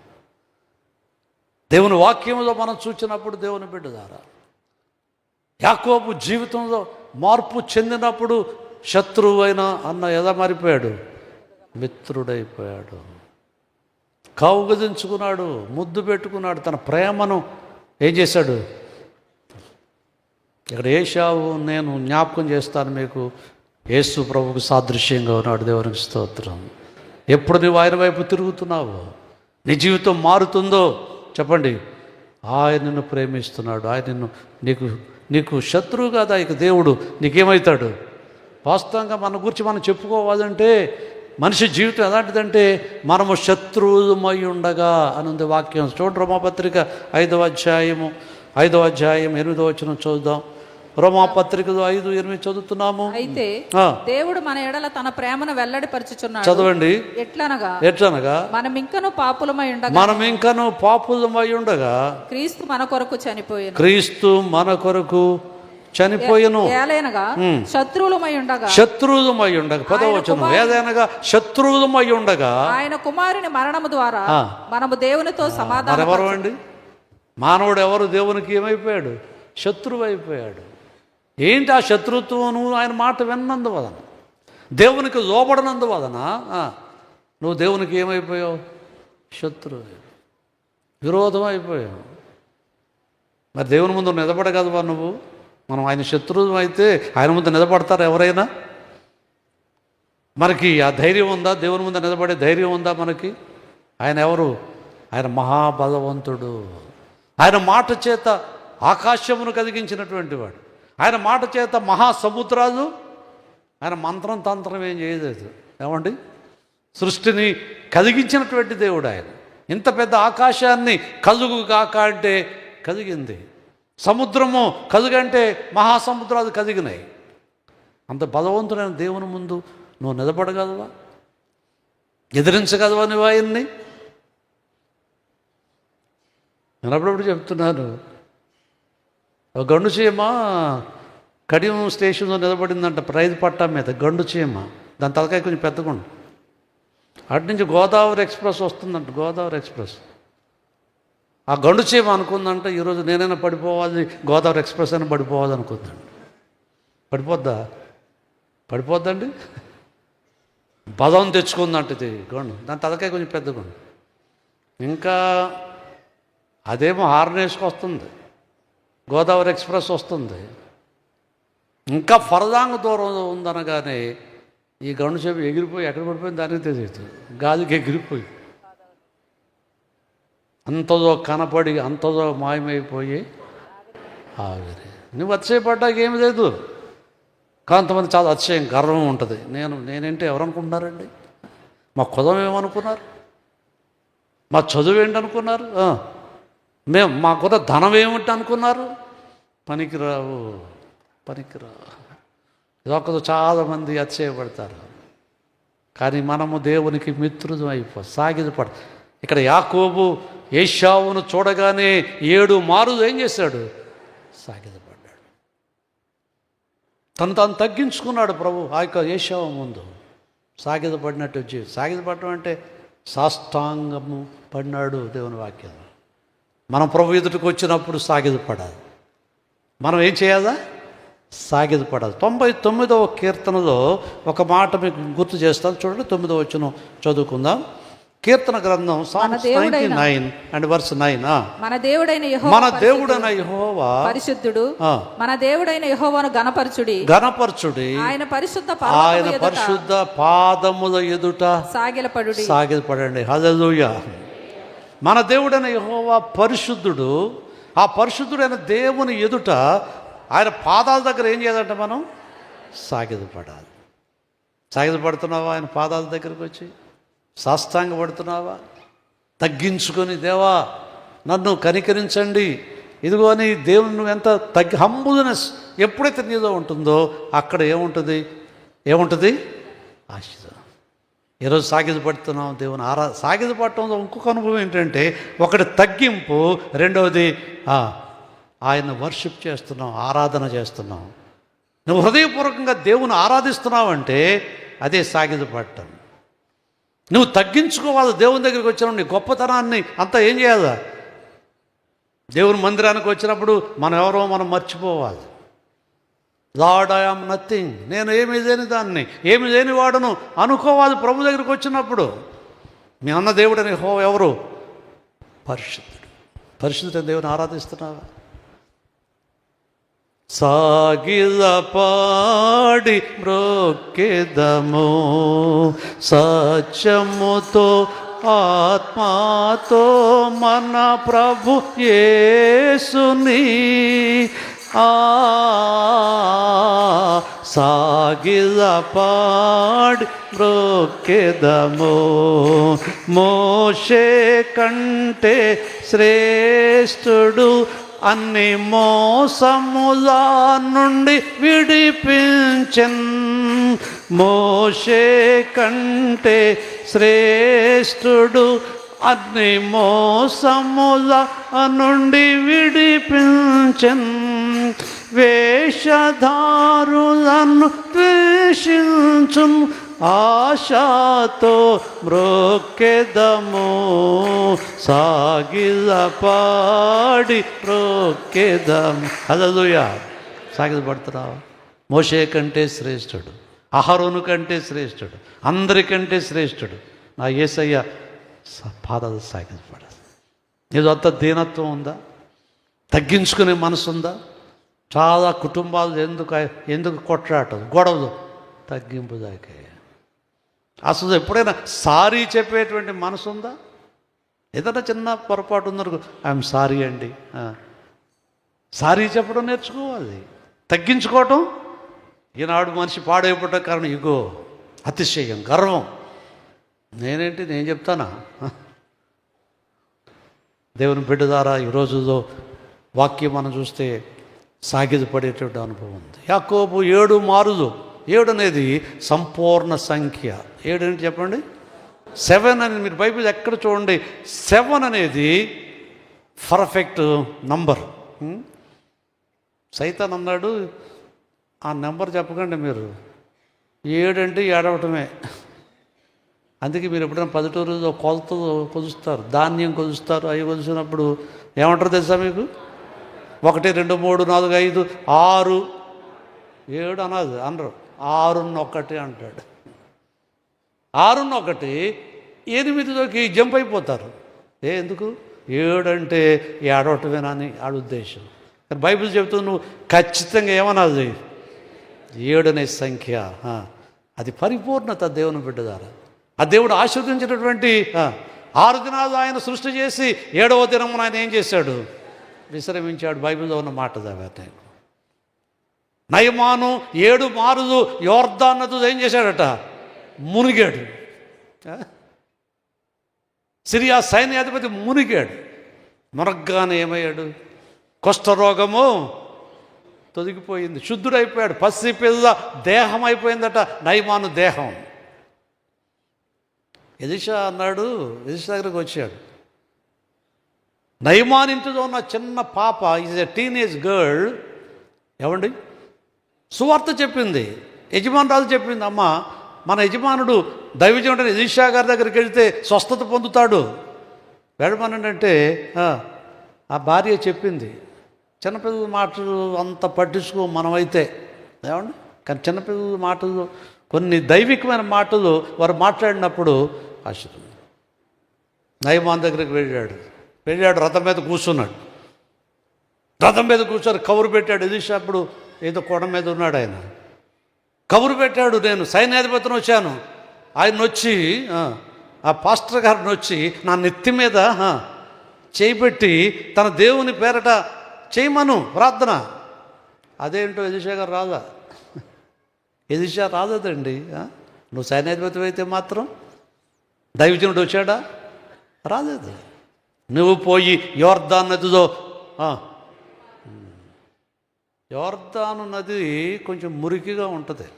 దేవుని వాక్యంలో మనం చూసినప్పుడు దేవుని బిడ్డ ద్వారా యాకోబు జీవితంలో మార్పు చెందినప్పుడు శత్రువు అయినా అన్న ఎద మారిపోయాడు, మిత్రుడైపోయాడు. కౌగదించుకున్నాడు, ముద్దు పెట్టుకున్నాడు, తన ప్రేమను ఏం చేశాడు? ఇక్కడ ఏశావు నేను జ్ఞాపకం చేస్తాను మీకు, యేసు ప్రభువుకు సాదృశ్యంగా ఉన్నాడు. దేవునికి స్తోత్రం. ఎప్పుడు నువ్వు ఆయన వైపు తిరుగుతున్నావో నీ జీవితం మారుతుందో చెప్పండి. ఆయన నిన్ను ప్రేమిస్తున్నాడు. ఆయన నిన్ను నీకు శత్రువు కాదా ఇక దేవుడు నీకేమవుతాడు? వాస్తవంగా మన గురించి మనం చెప్పుకోవాలంటే మనిషి జీవితం ఎలాంటిదంటే మనము శత్రువుమై ఉండగా అని ఉంది వాక్యం. చూడండి, రోమాపత్రిక 5వ అధ్యాయం 8వ వచనం చూద్దాం. రోమాపత్రికలో 5:8 చదువుతున్నాము. అయితే దేవుడు మన ఎడల తన ప్రేమను వెల్లడిపరచుచున్నాడు. చదవండి. ఎట్లనగా మనం ఇంకను పాపులమై ఉండగా క్రీస్తు మన కొరకు చనిపోయెను. ఏలైనగా శత్రువులమై ఉండగా పదవచనం. ఏదైనగా శత్రువులమై ఉండగా ఆయన కుమారుని మరణము ద్వారా మనము దేవునితో సమాధానం. ఎవరు అండి? మానవుడు ఎవరు? దేవునికి ఏమైపోయాడు? శత్రువు అయిపోయాడు. ఏంటి ఆ శత్రుత్వం? ఆయన మాట విన్నందువలన, దేవునికి లోబడనందువలన నువ్వు దేవునికి ఏమైపోయావు? శత్రువు, విరోధం అయిపోయావు. మరి దేవుని ముందు నిలబడగలవా నువ్వు? మనం ఆయన శత్రువు అయితే ఆయన ముందు నిలబడతారు ఎవరైనా? మనకి ఆ ధైర్యం ఉందా? దేవుని ముందు నిలబడే ధైర్యం ఉందా మనకి? ఆయన ఎవరు? ఆయన మహాబలవంతుడు. ఆయన మాట చేత ఆకాశమును కలిగించినటువంటి వాడు. ఆయన మాట చేత మహాసముద్రాలు, ఆయన మంత్రం తంత్రం ఏం చేయలేదు. ఏమండి? సృష్టిని కలిగించినటువంటి దేవుడు ఆయన. ఇంత పెద్ద ఆకాశాన్ని కలుగు కాక అంటే కలిగింది. సముద్రము కలుగంటే మహాసముద్రాలు కదిగినాయి. అంత బలవంతుడైన దేవుని ముందు నువ్వు నిలబడగలవా? ఎదిరించగలవా నువ్వు ఆయన్ని? నేను అప్పుడప్పుడు చెప్తున్నాను, ఒక గండు చీమ కడియం స్టేషన్లో నిలబడిందంట ప్రైజ్ పట్టా మీద. గండు చీమ, దాని తలకాయ కొంచెం పెద్దగా. అటు నుంచి గోదావరి ఎక్స్ప్రెస్ వస్తుందంట. గోదావరి ఎక్స్ప్రెస్ ఆ గండు చీమ అనుకుందంట, ఈరోజు నేనైనా పడిపోవాలి, గోదావరి ఎక్స్ప్రెస్ అయినా పడిపోవాలి అనుకుందండి. పడిపోద్దండి. బలం తెచ్చుకుందంట ఇది గండు. దాని తలకాయ కొంచెం పెద్దగా. ఇంకా అదేమో హార్న్ వేసుకొస్తుంది, గోదావరి ఎక్స్ప్రెస్ వస్తుంది. ఇంకా ఫరదాంగ దూరం ఉందనగానే ఈ గండు చేప ఎగిరిపోయి ఎక్కడ పడిపోయింది దానికి తెలియదు, గాలికి ఎగిరిపోయి అంతదో కనపడి అంతదో మాయమైపోయి ఆవిరి. నువ్వు అతిశయపడ్డాక ఏమి లేదు. కొంతమంది చాలా అతిశయం, గర్వం ఉంటుంది. నేనేంటి ఎవరనుకుంటున్నారండి? మా కులం ఏమనుకున్నారు? మా చదువు ఏంటి అనుకున్నారు? మాకున్న ధనం ఏమిటి అనుకున్నారు? పనికిరావు. ఇదొకరు చాలామంది అతిశయపడతారు. కానీ మనము దేవునికి మిత్రులం సాగిదపడ. ఇక్కడ యాకోబు ఏశావును చూడగానే 7 మారులు ఏం చేశాడు? సాగిదపడ్డాడు. తను తగ్గించుకున్నాడు ప్రభు ఆ యొక్క ఏశావు ముందు. సాగిదపడినట్టు సాగిదపడటం అంటే సాష్టాంగము పడినాడు. దేవుని వాక్యం మనం ప్రభు ఎదుటికి వచ్చినప్పుడు సాగిదపడాలి. మనం ఏం చేయాలా? సాగిదపడాలి. 99వ కీర్తనలో ఒక మాట మీకు గుర్తు చేస్తాను. చూడండి, 9వ వచనం చదువుకుందాం. కీర్తన గ్రంథం Psalms 99 and verse 9. మన దేవుడైన యెహోవా పరిశుద్ధుడు. మన దేవుడైన యెహోవాను గణపరచుడి. ఆయన పరిశుద్ధ పాదముల ఎదుట సాగిలపడండి. హల్లెలూయా. మన దేవుడైన యెహోవా పరిశుద్ధుడు. ఆ పరిశుద్ధుడైన దేవుని ఎదుట ఆయన పాదాల దగ్గర ఏం చేయాలంట? మనం సాగిలపడాలి. సాగిలపడుతున్నావా? ఆయన పాదాల దగ్గరకు వచ్చి సాష్టాంగపడుతున్నావా? తగ్గించుకొని, దేవా నన్ను కనికరించండి, ఇదిగో అని దేవుని నువ్వు ఎంత హంబుల్నెస్ ఎప్పుడైతే నీలో ఉంటుందో అక్కడ ఏముంటుంది? ఆశీర్వాదం. ఈరోజు సాగిదపడుతున్నాం దేవుని సాగిదపడటంలో ఇంకొక అనుభవం ఏంటంటే, ఒకటి తగ్గింపు, రెండవది ఆయన వర్షిప్ చేస్తున్నావు, ఆరాధన చేస్తున్నావు. నువ్వు హృదయపూర్వకంగా దేవుని ఆరాధిస్తున్నావంటే అదే సాగిదపడటం. నువ్వు తగ్గించుకోవాలి. దేవుని దగ్గరికి వచ్చినప్పుడు నీ గొప్పతనాన్ని అంతా ఏం చేయాలి? దేవుని మందిరానికి వచ్చినప్పుడు మనం ఎవరో మనం మర్చిపోవాలి. లార్డ్ ఐ యామ్ నథింగ్, నేను ఏమీ లేని దాన్ని, ఏమి లేని వాడును అనుకోవాలి. ప్రభు దగ్గరికి వచ్చినప్పుడు మీ అన్న దేవుడని ఎవరు? పరిశుద్ధుడు. పరిశుద్ధుడైన దేవుని ఆరాధిస్తున్నావా? సాగిల పాడి మ్రొక్కెదము సత్యముతో ఆత్మాతో మన ప్రభు యేసుని. సాగిల పాడి మ్రొక్కెదము మోషే కంటే శ్రేష్ఠుడు అన్ని మోసముల నుండి విడిపించెన్. మోషే కంటే శ్రేష్ఠుడు అన్ని మోసముల నుండి విడిపించెన్. వేషధారులను ద్వేషించున్ ఆశతో మ్రొక్కెదము సాగిల పాడి మ్రొక్కెదము. హల్లెలూయా. సాగిల పడుతున్నావా? మోషే కంటే శ్రేష్ఠుడు, అహరోను కంటే శ్రేష్ఠుడు, అందరికంటే శ్రేష్ఠుడు నా యేసయ్య పాదాలు సాగిల పడాలి. నీదో అంత దీనత్వం ఉందా? తగ్గించుకునే మనసు ఉందా? చాలా కుటుంబాలు ఎందుకు కొట్లాటం, గొడవలు తగ్గింపు దాకే. అసలు ఎప్పుడైనా సారీ చెప్పేటువంటి మనసు ఉందా? ఏదైనా చిన్న పొరపాటు ఉందనుకో, ఐఎమ్ సారీ అండి. సారీ చెప్పడం నేర్చుకోవాలి. తగ్గించుకోవటం. ఈనాడు మనిషి పాడైపోవటం కారణం ఇగో, అతిశయం, గర్వం. నేనేంటి, నేను చెప్తానా? దేవుని బిడ్డ ద్వారా ఈ రోజుల్లో వాక్యం మనం చూస్తే సాగిదపడేటువంటి అనుభవం ఉంది. యాకోబు 7 మారులు. 7 అనేది సంపూర్ణ సంఖ్య. 7 ఏంటి చెప్పండి? 7 అని మీరు బైబిల్ ఎక్కడ చూడండి. 7 అనేది పర్ఫెక్ట్ నంబర్. సైతాన్ అన్నాడు, ఆ నెంబర్ చెప్పకండి మీరు, 7 అంటే ఏడవటమే. అందుకే మీరు ఎప్పుడైనా పల్లెటూరులో కొలతలు కొలుస్తారు, ధాన్యం కొలుస్తారు. అవి కొలిసినప్పుడు ఏమంటారు తెలుసా మీకు? 1 2 3 4 5 6 7 అన్నది అనరు. 6 అంటాడు. 6 8లోకి జంప్ అయిపోతారు. ఎందుకు? 7 అంటే ఏడవటమేనా అని ఆడ ఉద్దేశం. కానీ బైబిల్ చెబుతుంది నువ్వు ఖచ్చితంగా ఏమన్నది? 7 అనే సంఖ్య. అది పరిపూర్ణత దేవుని బిడ్డ ద్వారా. ఆ దేవుడు ఆశీర్వదించినటువంటి 6 దినాలు ఆయన సృష్టి చేసి 7వ దినమున ఆయన ఏం చేశాడు? విశ్రమించాడు. బైబిల్లో ఉన్న మాట చదివాను. నయమాను 7 మారులు యోర్దాను నది ఏం చేశాడట? మునిగాడు. సిరియా సైన్యాధిపతి మునిగాడు. మునగ్గానే ఏమయ్యాడు? కుష్ఠరోగము తొలగిపోయింది, శుద్ధుడైపోయాడు. పసి పిల్ల దేహం అయిపోయిందట నయమాను దేహం. ఎలీషా అన్నాడు, ఎలీషా దగ్గరకు వచ్చాడు. నయమాను ఇంటిలో ఉన్న చిన్న పాప, ఈజ్ ఎ టీనేజ్ గర్ల్. ఏమండి? సువార్త చెప్పింది, యజమానురాలు చెప్పింది, అమ్మ మన యజమానుడు దైవజనుడైన ఎలీషా గారి దగ్గరికి వెళ్తే స్వస్థత పొందుతాడు, వెళ్ళమనంటే ఆ భార్య చెప్పింది. చిన్నపిల్లల మాటలు అంత పట్టించుకో మనమైతే, ఏమండి? కానీ చిన్నపిల్లల మాటలు, కొన్ని దైవికమైన మాటలు వారు మాట్లాడినప్పుడు ఆశ్చర్యం. నయమాను దగ్గరికి వెళ్ళాడు. రథం మీద కూర్చున్నాడు. రథం మీద కూర్చొని కబురు పెట్టాడు. ఎలీషా అప్పుడు ఏదో కొండ మీద ఉన్నాడు. ఆయన కబురు పెట్టాడు, నేను సైన్యాధిపతిని వచ్చాను. ఆయన వచ్చి ఆ పాస్టర్ గారిని వచ్చి నా నెత్తి మీద చేయిపెట్టి తన దేవుని పేరట చేయమను ప్రార్థన. అదేంటో ఎలీషా గారు రాదా? ఎలీషా రాలేదండి. నువ్వు సైన్యాధిపతి అయితే మాత్రం దైవజనుడు వచ్చాడా? రాలేదు. నువ్వు పోయి యోర్దాను నదిలో, యోర్దాను నది కొంచెం మురికిగా ఉంటుంది,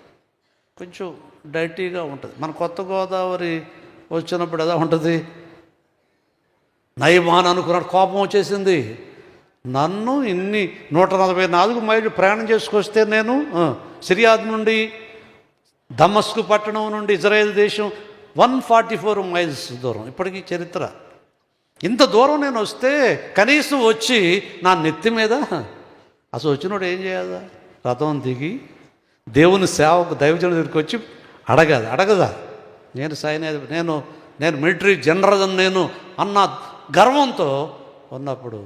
కొంచెం డైటీగా ఉంటుంది. మన కొత్త గోదావరి వచ్చినప్పుడు ఎలా ఉంటుంది? నయమాను అనుకున్నాడు, కోపం వచ్చేసింది. నన్ను 144 మైళ్ళు ప్రయాణం చేసుకొస్తే నేను సిరియాద్ నుండి దమస్కు పట్టణం నుండి ఇజ్రాయెల్ దేశం 144 మైల్స్ దూరం. ఇప్పటికీ చరిత్ర. ఇంత దూరం నేను వస్తే కనీసం వచ్చి నా నెత్తి మీద అసలు వచ్చినోడు ఏం చేయాలా? రథం దిగి దేవుని సేవకు దైవజనుడి దగ్గరికి వచ్చి అడగదా నేను మిలిటరీ జనరల్ నేను అన్న గర్వంతో ఉన్నప్పుడు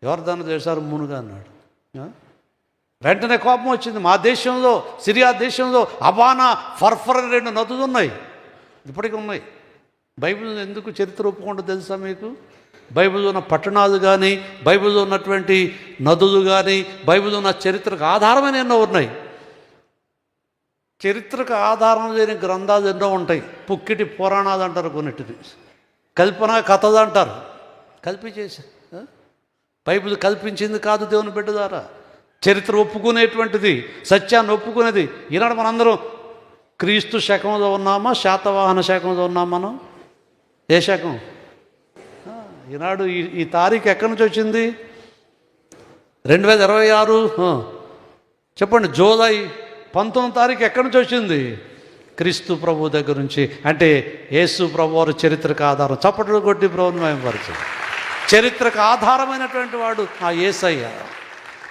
యోర్దాను దేశాలు మునుగా అన్నాడు. వెంటనే కోపం వచ్చింది. మా దేశంలో సిరియా దేశంలో అబానా ఫర్ఫర్ 2 నదులు ఉన్నాయి, ఇప్పటికీ ఉన్నాయి. బైబిల్ ఎందుకు చరిత్ర ఒప్పుకుంటూ తెలుసా మీకు? బైబిల్లో ఉన్న పట్టణాలు కానీ, బైబిల్లో ఉన్నటువంటి నదులు కానీ, బైబిల్లో ఉన్న చరిత్రకు ఆధారమైన ఎన్నో ఉన్నాయి. చరిత్రకు ఆధారం లేని గ్రంథాలు ఎన్నో ఉంటాయి. పుక్కిటి పురాణాలు అంటారు, కొన్నిటిని కల్పన కథలు అంటారు. కల్పించేసి బైబిల్ కల్పించింది కాదు, దేవుని బిడ్డ ద్వారా చరిత్ర ఒప్పుకునేటువంటిది, సత్యాన్ని ఒప్పుకునేది. ఈనాడు మనందరం క్రీస్తు శకంలో ఉన్నామా, శాతవాహన శకంలో ఉన్నాం? మనం ఏ శకం? ఈనాడు ఈ తారీఖు ఎక్కడి నుంచి వచ్చింది? 2026 చెప్పండి. జూలై 19 తారీఖు ఎక్కడి నుంచి వచ్చింది? క్రీస్తు ప్రభు దగ్గర నుంచి. అంటే యేసు ప్రభు వారు చరిత్రకు ఆధారం. చప్పట్లు కొట్టి ప్రభువును మహిమపరచు. చరిత్రకు ఆధారమైనటువంటి వాడు ఆ యేసయ్య.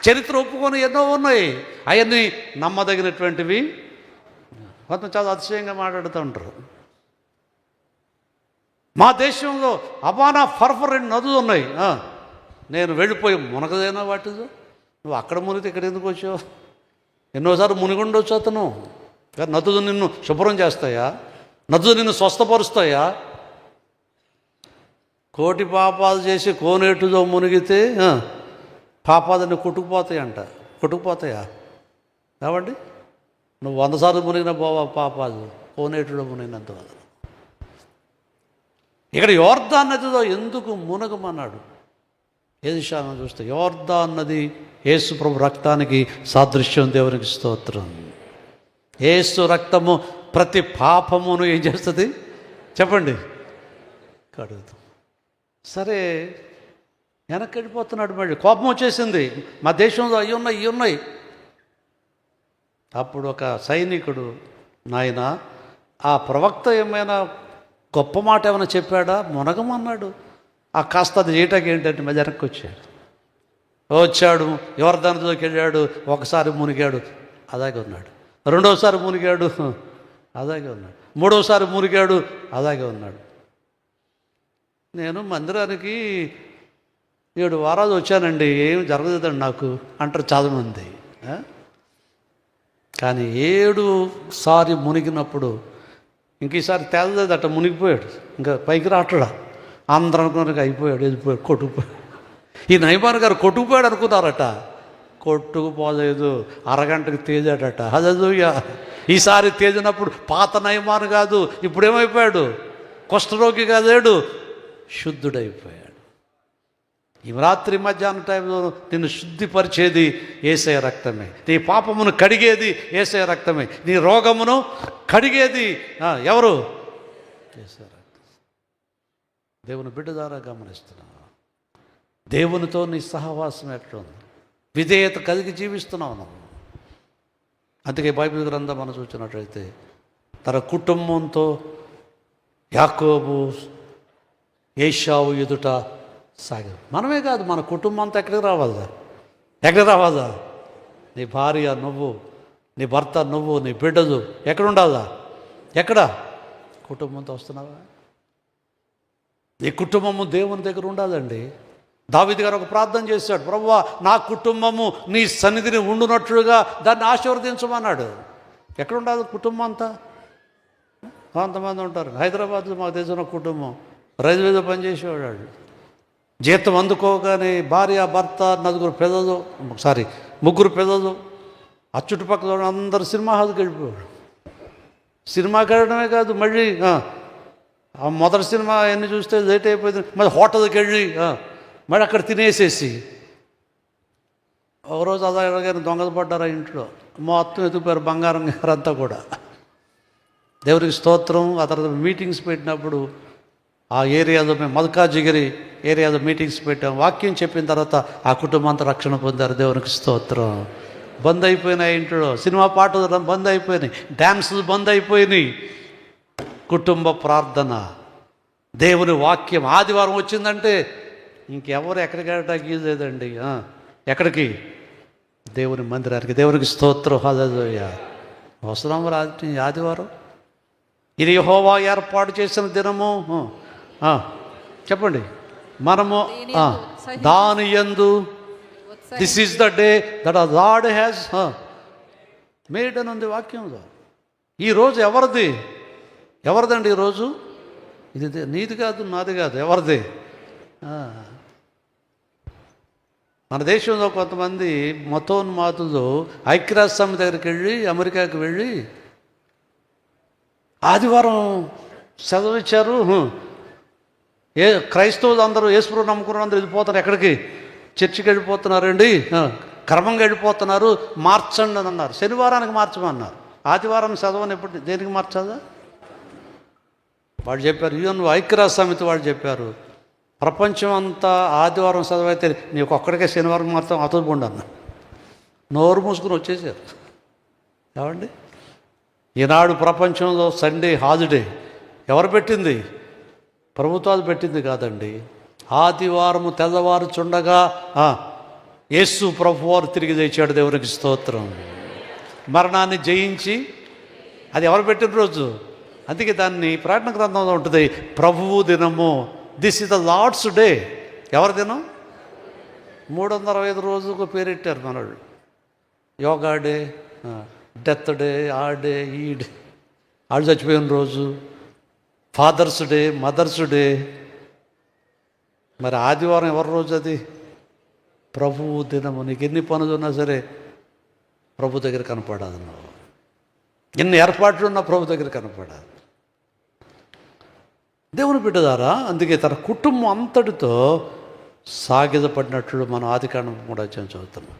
చరిత్ర ఒప్పుకొని ఎన్నో ఉన్నాయి, అవన్నీ నమ్మదగినటువంటివి. కొంత చాలా అతిశయంగా మాట్లాడుతూ ఉంటారు. మా దేశంలో అబానా ఫర్ఫర్ 2 నదులు ఉన్నాయి. నేను వెళ్ళిపోయి మునగదైనా వాటితో. నువ్వు అక్కడ మునిగితే ఇక్కడ ఎందుకు వచ్చావు? ఎన్నోసార్లు మునిగుండొచ్చు అతను. నదులు నిన్ను శుభ్రం చేస్తాయా? నదులు నిన్ను స్వస్థపరుస్తాయా? కోటి పాపాలు చేసి కోనేటిలో మునిగితే పాపాలని కొట్టుకుపోతాయా? కావండి, నువ్వు 100 సార్లు మునిగిన పాపాలు కోనేటిలో మునిగినంత వల్ల. ఇక్కడ యోర్దాను నదిలో ఎందుకు మునగమన్నాడు? ఏది విషయాన్ని చూస్తే యోర్దాను నది యేసు ప్రభు రక్తానికి సాదృశ్యం. దేవునికి స్తోత్రం. యేసు రక్తము ప్రతి పాపమును ఏం చేస్తుంది చెప్పండి? కడుగుతాం. సరే, వెనక్కి వెళ్ళిపోతున్నాడు. మళ్ళీ కోపం వచ్చేసింది. మా దేశంలో అవి ఉన్నాయి. అప్పుడు ఒక సైనికుడు, నాయన ఆ ప్రవక్త ఏమైనా గొప్ప మాట ఏమైనా చెప్పాడా? మునగమన్నాడు. ఆ కాస్త అది చేయటానికి ఏంటంటే మళ్ళీ వెనక్కి వచ్చాడు. యోర్దానులోకి వెళ్ళాడు. ఒకసారి మునిగాడు, అలాగే ఉన్నాడు. రెండోసారి మునిగాడు, అలాగే ఉన్నాడు. మూడోసారి మునిగాడు, అలాగే ఉన్నాడు. నేను మందిరానికి 7 వారాలు వచ్చానండి, ఏం జరగలేదండి నాకు అంటారు చాలామంది. కానీ 7 సారి మునిగినప్పుడు ఇంక ఈసారి తేలలేదట, మునిగిపోయాడు. ఇంకా పైకి రావట్లా. అందరూ అనుకున్నారు అయిపోయాడు, వెళ్ళిపోయాడు, కొట్టుకుపోయాడు. ఈ నయమాన్ గారు కొట్టుకుపోయాడు అనుకున్నారట. కొట్టుకుపోలేదు, అరగంటకు తేజాడట. హల్లెలూయా. ఈసారి తేజినప్పుడు పాత నయమాన్ కాదు, ఇప్పుడు ఏమైపోయాడు? కుష్ఠరోగిగా లేడు, శుద్ధుడైపోయాడు. ఈ రాత్రి మధ్యాహ్నం టైంలో నిన్ను శుద్ధిపరిచేది యేసయ్య రక్తమే. నీ పాపమును కడిగేది యేసయ్య రక్తమే. నీ రోగమును కడిగేది ఎవరు? యేసయ్య రక్తం. దేవుని బిడ్డ ద్వారా గమనిస్తున్నావు. దేవునితో నీ సహవాసం ఎట్లుంది? విధేయత కలిగి జీవిస్తున్నావు నువ్వు. అందుకే బైబిల్ గ్రంథం మనం చూసినట్లయితే తన కుటుంబంతో యాకోబు ఏశావు ఎదుట సాగారు. మనమే కాదు, మన కుటుంబం అంతా ఎక్కడికి రావాలా? నీ భార్య నువ్వు, నీ భర్త నువ్వు, నీ బిడ్డలు ఎక్కడ ఉండాలా? ఎక్కడ? కుటుంబంతో వస్తున్నావా? నీ కుటుంబము దేవుని దగ్గర ఉండాలండి. దావీదు గారు ఒక ప్రార్థన చేశాడు, ప్రభువా నా కుటుంబము నీ సన్నిధిని ఉండునట్లుగా దాన్ని ఆశీర్వదించమన్నాడు. ఎక్కడ ఉండాలి కుటుంబం అంతా? కొంతమంది ఉంటారు. హైదరాబాద్లో మాకు తెలిసిన కుటుంబం రైల్వేలో పనిచేసేవాడు. జీతం అందుకోగానే భార్య, భర్త, 3 పిల్లలు ఆ చుట్టుపక్కల అందరూ సినిమా హాల్కి వెళ్ళిపోయాడు. సినిమాకి వెళ్ళడమే కాదు, మళ్ళీ ఆ మొదటి సినిమా ఎన్ని చూస్తే లేట్ అయిపోయింది, మళ్ళీ హోటల్కి వెళ్ళి మళ్ళీ అక్కడ తినేసేసి ఒకరోజు అలాగే దొంగలు పడ్డారు. ఇంట్లో మొత్తం ఎత్తుకుపోయారు, బంగారం గారంతా కూడా. దేవుడికి స్తోత్రం. ఆ తర్వాత మీటింగ్స్ పెట్టినప్పుడు ఆ ఏరియాలో మేము మల్కాజిగిరి ఏరియాలో మీటింగ్స్ పెట్టాం. వాక్యం చెప్పిన తర్వాత ఆ కుటుంబం అంతా రక్షణ పొందారు. దేవునికి స్తోత్రం. బంద్ అయిపోయినాయి, ఇంట్లో సినిమా పాటలు బంద్ అయిపోయినాయి, డ్యాన్సులు బంద్ అయిపోయినాయి. కుటుంబ ప్రార్థన, దేవుని వాక్యం. ఆదివారం వచ్చిందంటే ఇంకెవరు ఎక్కడికి వెళ్ళడానికి లేదండి. ఎక్కడికి? దేవుని మందిరానికి. దేవునికి స్తోత్రం. హల్లెలూయా. అవసరం ఆదివారం. ఇది యెహోవా ఏర్పాటు చేసిన దినము. చెప్పండి. మనము దాని యందు this is the day that the lord has made అని ఉంది వాక్యంలో. ఈరోజు ఎవరిది? ఎవరిదండి ఈరోజు? ఇది నీది కాదు, నాది కాదు. ఎవరిది? మన దేశంలో కొంతమంది మతోన్మాదులు ఐక్యరాజ్య సమితి దగ్గరికి వెళ్ళి, అమెరికాకి వెళ్ళి ఆదివారం సెలవు ఇచ్చారు. క్రైస్తవులు అందరూ యేసుప్రభువు నమ్ముకున్న అందరూ వెళ్ళిపోతారు. ఎక్కడికి? చర్చికి వెళ్ళిపోతున్నారండి. క్రమంగా వెళ్ళిపోతున్నారు. మార్చండి అని అన్నారు. శనివారానికి మార్చమన్నారు. ఆదివారం సెలవుని ఎప్పుడు దేనికి మార్చాలా? వాళ్ళు చెప్పారు, యుఎన్ ఐక్యరాజ్య సమితి వాళ్ళు చెప్పారు, ప్రపంచం అంతా ఆదివారం సెలవు అయితే నీకు ఒక్కడికే శనివారం మాత్రం అతులుపోండి అన్న. నోరు మూసుకుని వచ్చేసారు. ఏమండి? ఈనాడు ప్రపంచంలో సండే హాలిడే ఎవరు పెట్టింది? ప్రభుత్వాలు పెట్టింది కాదండి. ఆదివారము తెల్లవారుచుండగా యేసు ప్రభువారు తిరిగి లేచాడు. దేవునికి స్తోత్రం. మరణాన్ని జయించి, అది ఎవరు పెట్టిన రోజు? అందుకే దాన్ని ప్రకటన గ్రంథంలో ఉంటుంది, ప్రభువు దినము. This is the Lord's day. ఎవరి దినం? 365 రోజులకు పేరెట్టారు మనోళ్ళు. యోగా డే, డెత్ డే, ఆ డే, ఈ డే, వాళ్ళు చచ్చిపోయిన రోజు, ఫాదర్స్ డే, మదర్స్ డే. మరి ఆదివారం ఎవరి రోజు? అది ప్రభువు దినము. నీకు ఎన్ని పనులు ఉన్నా సరే ప్రభు దగ్గర కనపడాలి. నువ్వు ఎన్ని ఏర్పాట్లు ఉన్నా ప్రభు దగ్గర కనపడాలి. దేవుని బిడ్డలారా, అందుకే తన కుటుంబం అంతటితో సాగిదపడినట్లు మనం ఆదికాండం 3వ అధ్యాయం చదువుతున్నాం.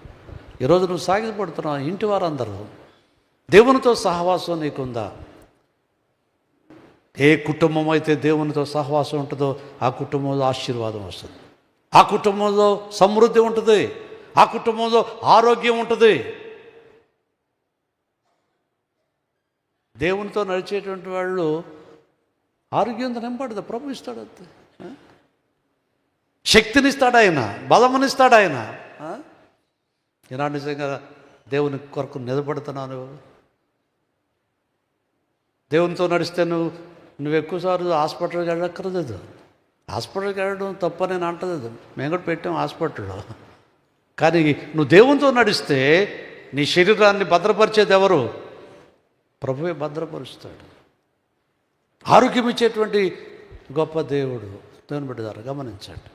ఈరోజు నువ్వు సాగిదపడుతున్నావు. ఇంటి వారందరూ దేవునితో సహవాసం నీకుందా? ఏ కుటుంబం అయితే దేవునితో సహవాసం ఉంటుందో ఆ కుటుంబంలో ఆశీర్వాదం వస్తుంది, ఆ కుటుంబంలో సమృద్ధి ఉంటుంది, ఆ కుటుంబంలో ఆరోగ్యం ఉంటుంది. దేవునితో నడిచేటువంటి వాళ్ళు ఆరోగ్యంతో నింపడదు. ప్రభు ఇస్తాడు. అంతే. శక్తినిస్తాడు ఆయన, బలమునిస్తాడు ఆయన. ఈనాడు నిజంగా దేవుని కొరకు నిలబడుతున్నాను. దేవునితో నడిస్తే నువ్వు ఎక్కువసార్లు హాస్పిటల్కి వెళ్ళక్కర్లేదు. హాస్పిటల్కి వెళ్ళడం తప్ప నేను అంటలేదు. మేము కూడా పెట్టాం హాస్పిటల్లో. కానీ నువ్వు దేవునితో నడిస్తే నీ శరీరాన్ని భద్రపరిచేది ఎవరు? ప్రభువే భద్రపరుస్తాడు. ఆరోగ్యం ఇచ్చేటువంటి గొప్ప దేవుడు. దేవుని బిడ్డలారా గమనించండి.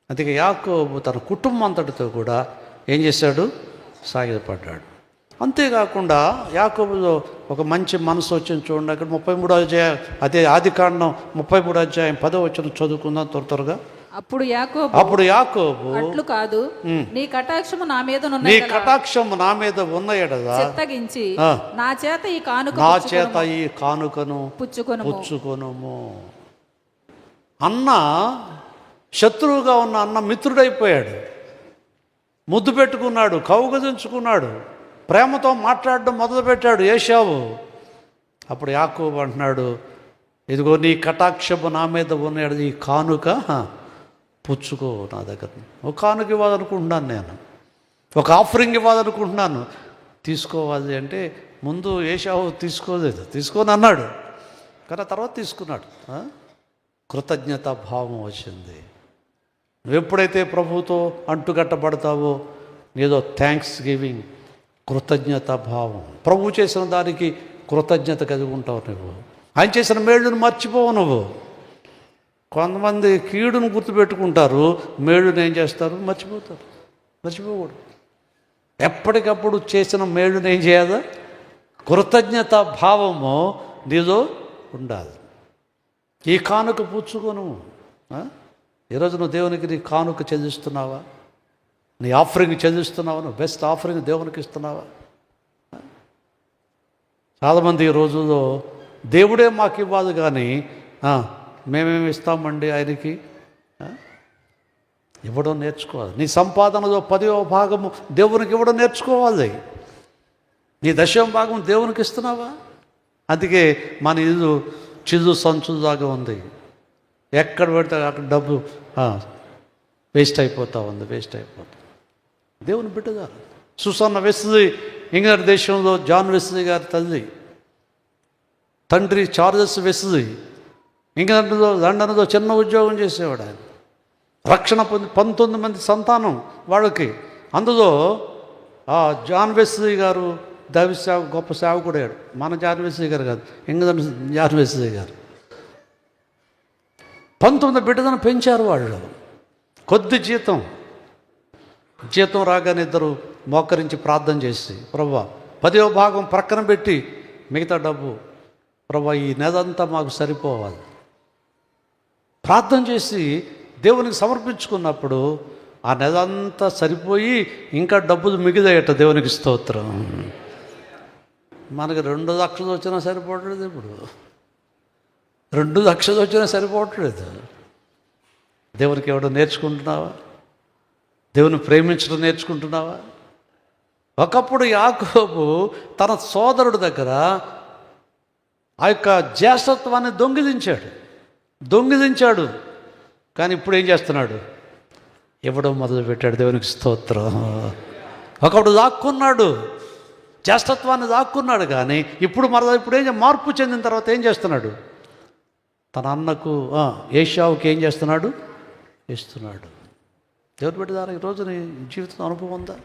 అందుకే యాకోబు తన కుటుంబం అంతటితో కూడా ఏం చేశాడు? సాగిలపడ్డాడు. అంతేకాకుండా యాకోబులో ఒక మంచి మనసు వచ్చింది. చూడండి, అక్కడ 33వ అధ్యాయం, అదే ఆదికాండం 33వ అధ్యాయం 10వ వచనం చదువుకుందాం త్వరగా. అప్పుడు యాకోబు అట్లు కాదు, నీ కటాక్షము నా మీద ఉన్న ఎడల చిత్తగించి నా చేత ఈ కానుకను పుచ్చుకొనుము. అన్న శత్రువుగా ఉన్న అన్న మిత్రుడైపోయాడు. ముద్దు పెట్టుకున్నాడు, కౌగలించుకున్నాడు, ప్రేమతో మాట్లాడడం మొదలుపెట్టాడు ఏశావు. అప్పుడు యాకోబు అంటున్నాడు, ఇదిగో నీ కటాక్షము నా మీద ఉన్నాడు, ఈ కానుక పుచ్చుకో. నా దగ్గర ఒక కానుక ఇవ్వాలనుకుంటున్నాను, నేను ఒక ఆఫరింగ్ ఇవ్వాలనుకుంటున్నాను, తీసుకోవాలి అంటే ముందు ఏశావు తీసుకోలేదు, తీసుకొని అన్నాడు. కానీ తర్వాత తీసుకున్నాడు. కృతజ్ఞతా భావం వచ్చింది. నువ్వెప్పుడైతే ప్రభువుతో అంటుకట్టబడతావో నీదో థ్యాంక్స్ గివింగ్, కృతజ్ఞతా భావం, ప్రభువు చేసిన దానికి కృతజ్ఞత కలిగి ఉంటావు. నువ్వు ఆయన చేసిన మేళ్ళను మర్చిపోవు. నువ్వు కొంతమంది కీడును గుర్తుపెట్టుకుంటారు, మేళ్ళును ఏం చేస్తారు? మర్చిపోకూడదు. ఎప్పటికప్పుడు చేసిన మేళ్ళును ఏం చేయాలి? కృతజ్ఞతా భావము నీలో ఉండాలి. ఈ కానుక పుచ్చుకోను. ఈరోజు నువ్వు దేవునికి నీ కానుక చెల్లిస్తున్నావా? నీ ఆఫరింగ్ చెల్లిస్తున్నావా? నువ్వు బెస్ట్ ఆఫరింగ్ దేవునికి ఇస్తున్నావా? చాలామంది ఈ రోజుల్లో దేవుడే మాకు ఇవ్వాలి కానీ మేమేమి ఇస్తామండి ఆయనకి. ఇవ్వడం నేర్చుకోవాలి. నీ సంపాదనలో 10వ భాగము దేవునికి ఇవ్వడం నేర్చుకోవాలి. నీ 10వ భాగం దేవునికి ఇస్తున్నావా? అందుకే మన ఇల్లు చిల్లు సంచులాగా ఉంది. ఎక్కడ పెడితే అక్కడ డబ్బు వేస్ట్ అయిపోతూ ఉంది. దేవుని బిడ్డగారు సుసన్న వెస్లీ, ఇంగ్లాండ్ దేశంలో జాన్ వెస్లీ గారి తండ్రి చార్లెస్ వెస్లీ ఇంగ్లాండ్లో లండన్లో చిన్న ఉద్యోగం చేసేవాడు. ఆయన రక్షణ పొంది 19 మంది సంతానం వాళ్ళకి. అందులో జాన్ వెస్లీ గారు దైవ సేవ గొప్ప సేవకుడు అయ్యాడు. మన జాన్ వెస్లీ గారు కాదు, ఇంగ్లాండ్ జాన్ వెస్లీ గారు. 19 బిడ్డలను పెంచారు వాళ్ళు. కొద్ది జీతం రాగానే ఇద్దరు మోకరించి ప్రార్థన చేసి, ప్రభువా 10వ భాగం ప్రక్కన పెట్టి మిగతా డబ్బు ప్రభువా ఈ నెలంతా మాకు సరిపోవాలి ప్రార్థన చేసి దేవునికి సమర్పించుకున్నప్పుడు ఆ నెలంతా సరిపోయి ఇంకా డబ్బులు మిగిలాయట. దేవునికి స్తోత్రం. మనకి 2 లక్షలు వచ్చినా సరిపోవట్లేదు. ఇప్పుడు 2 లక్షలు వచ్చినా సరిపోవట్లేదు. దేవునికి ఎవడో నేర్చుకుంటున్నావా? దేవుని ప్రేమించడం నేర్చుకుంటున్నావా? ఒకప్పుడు యాకోబు తన సోదరుడి దగ్గర ఆ యొక్క జ్యేష్ఠత్వాన్ని దొంగిలించాడు. కానీ ఇప్పుడు ఏం చేస్తున్నాడు? ఇవ్వడం మొదలుపెట్టాడు. దేవునికి స్తోత్రం. ఒకప్పుడు దాక్కున్నాడు, జ్యేష్ఠత్వాన్ని దాక్కున్నాడు. కానీ ఇప్పుడు మార్పు చెందిన తర్వాత ఏం చేస్తున్నాడు? తన అన్నకు ఏశావుకి ఏం చేస్తున్నాడు? ఇస్తున్నాడు. దేవుని బిడ్డలారా, ఈరోజు నీ జీవితం అనుభవం ఉందా?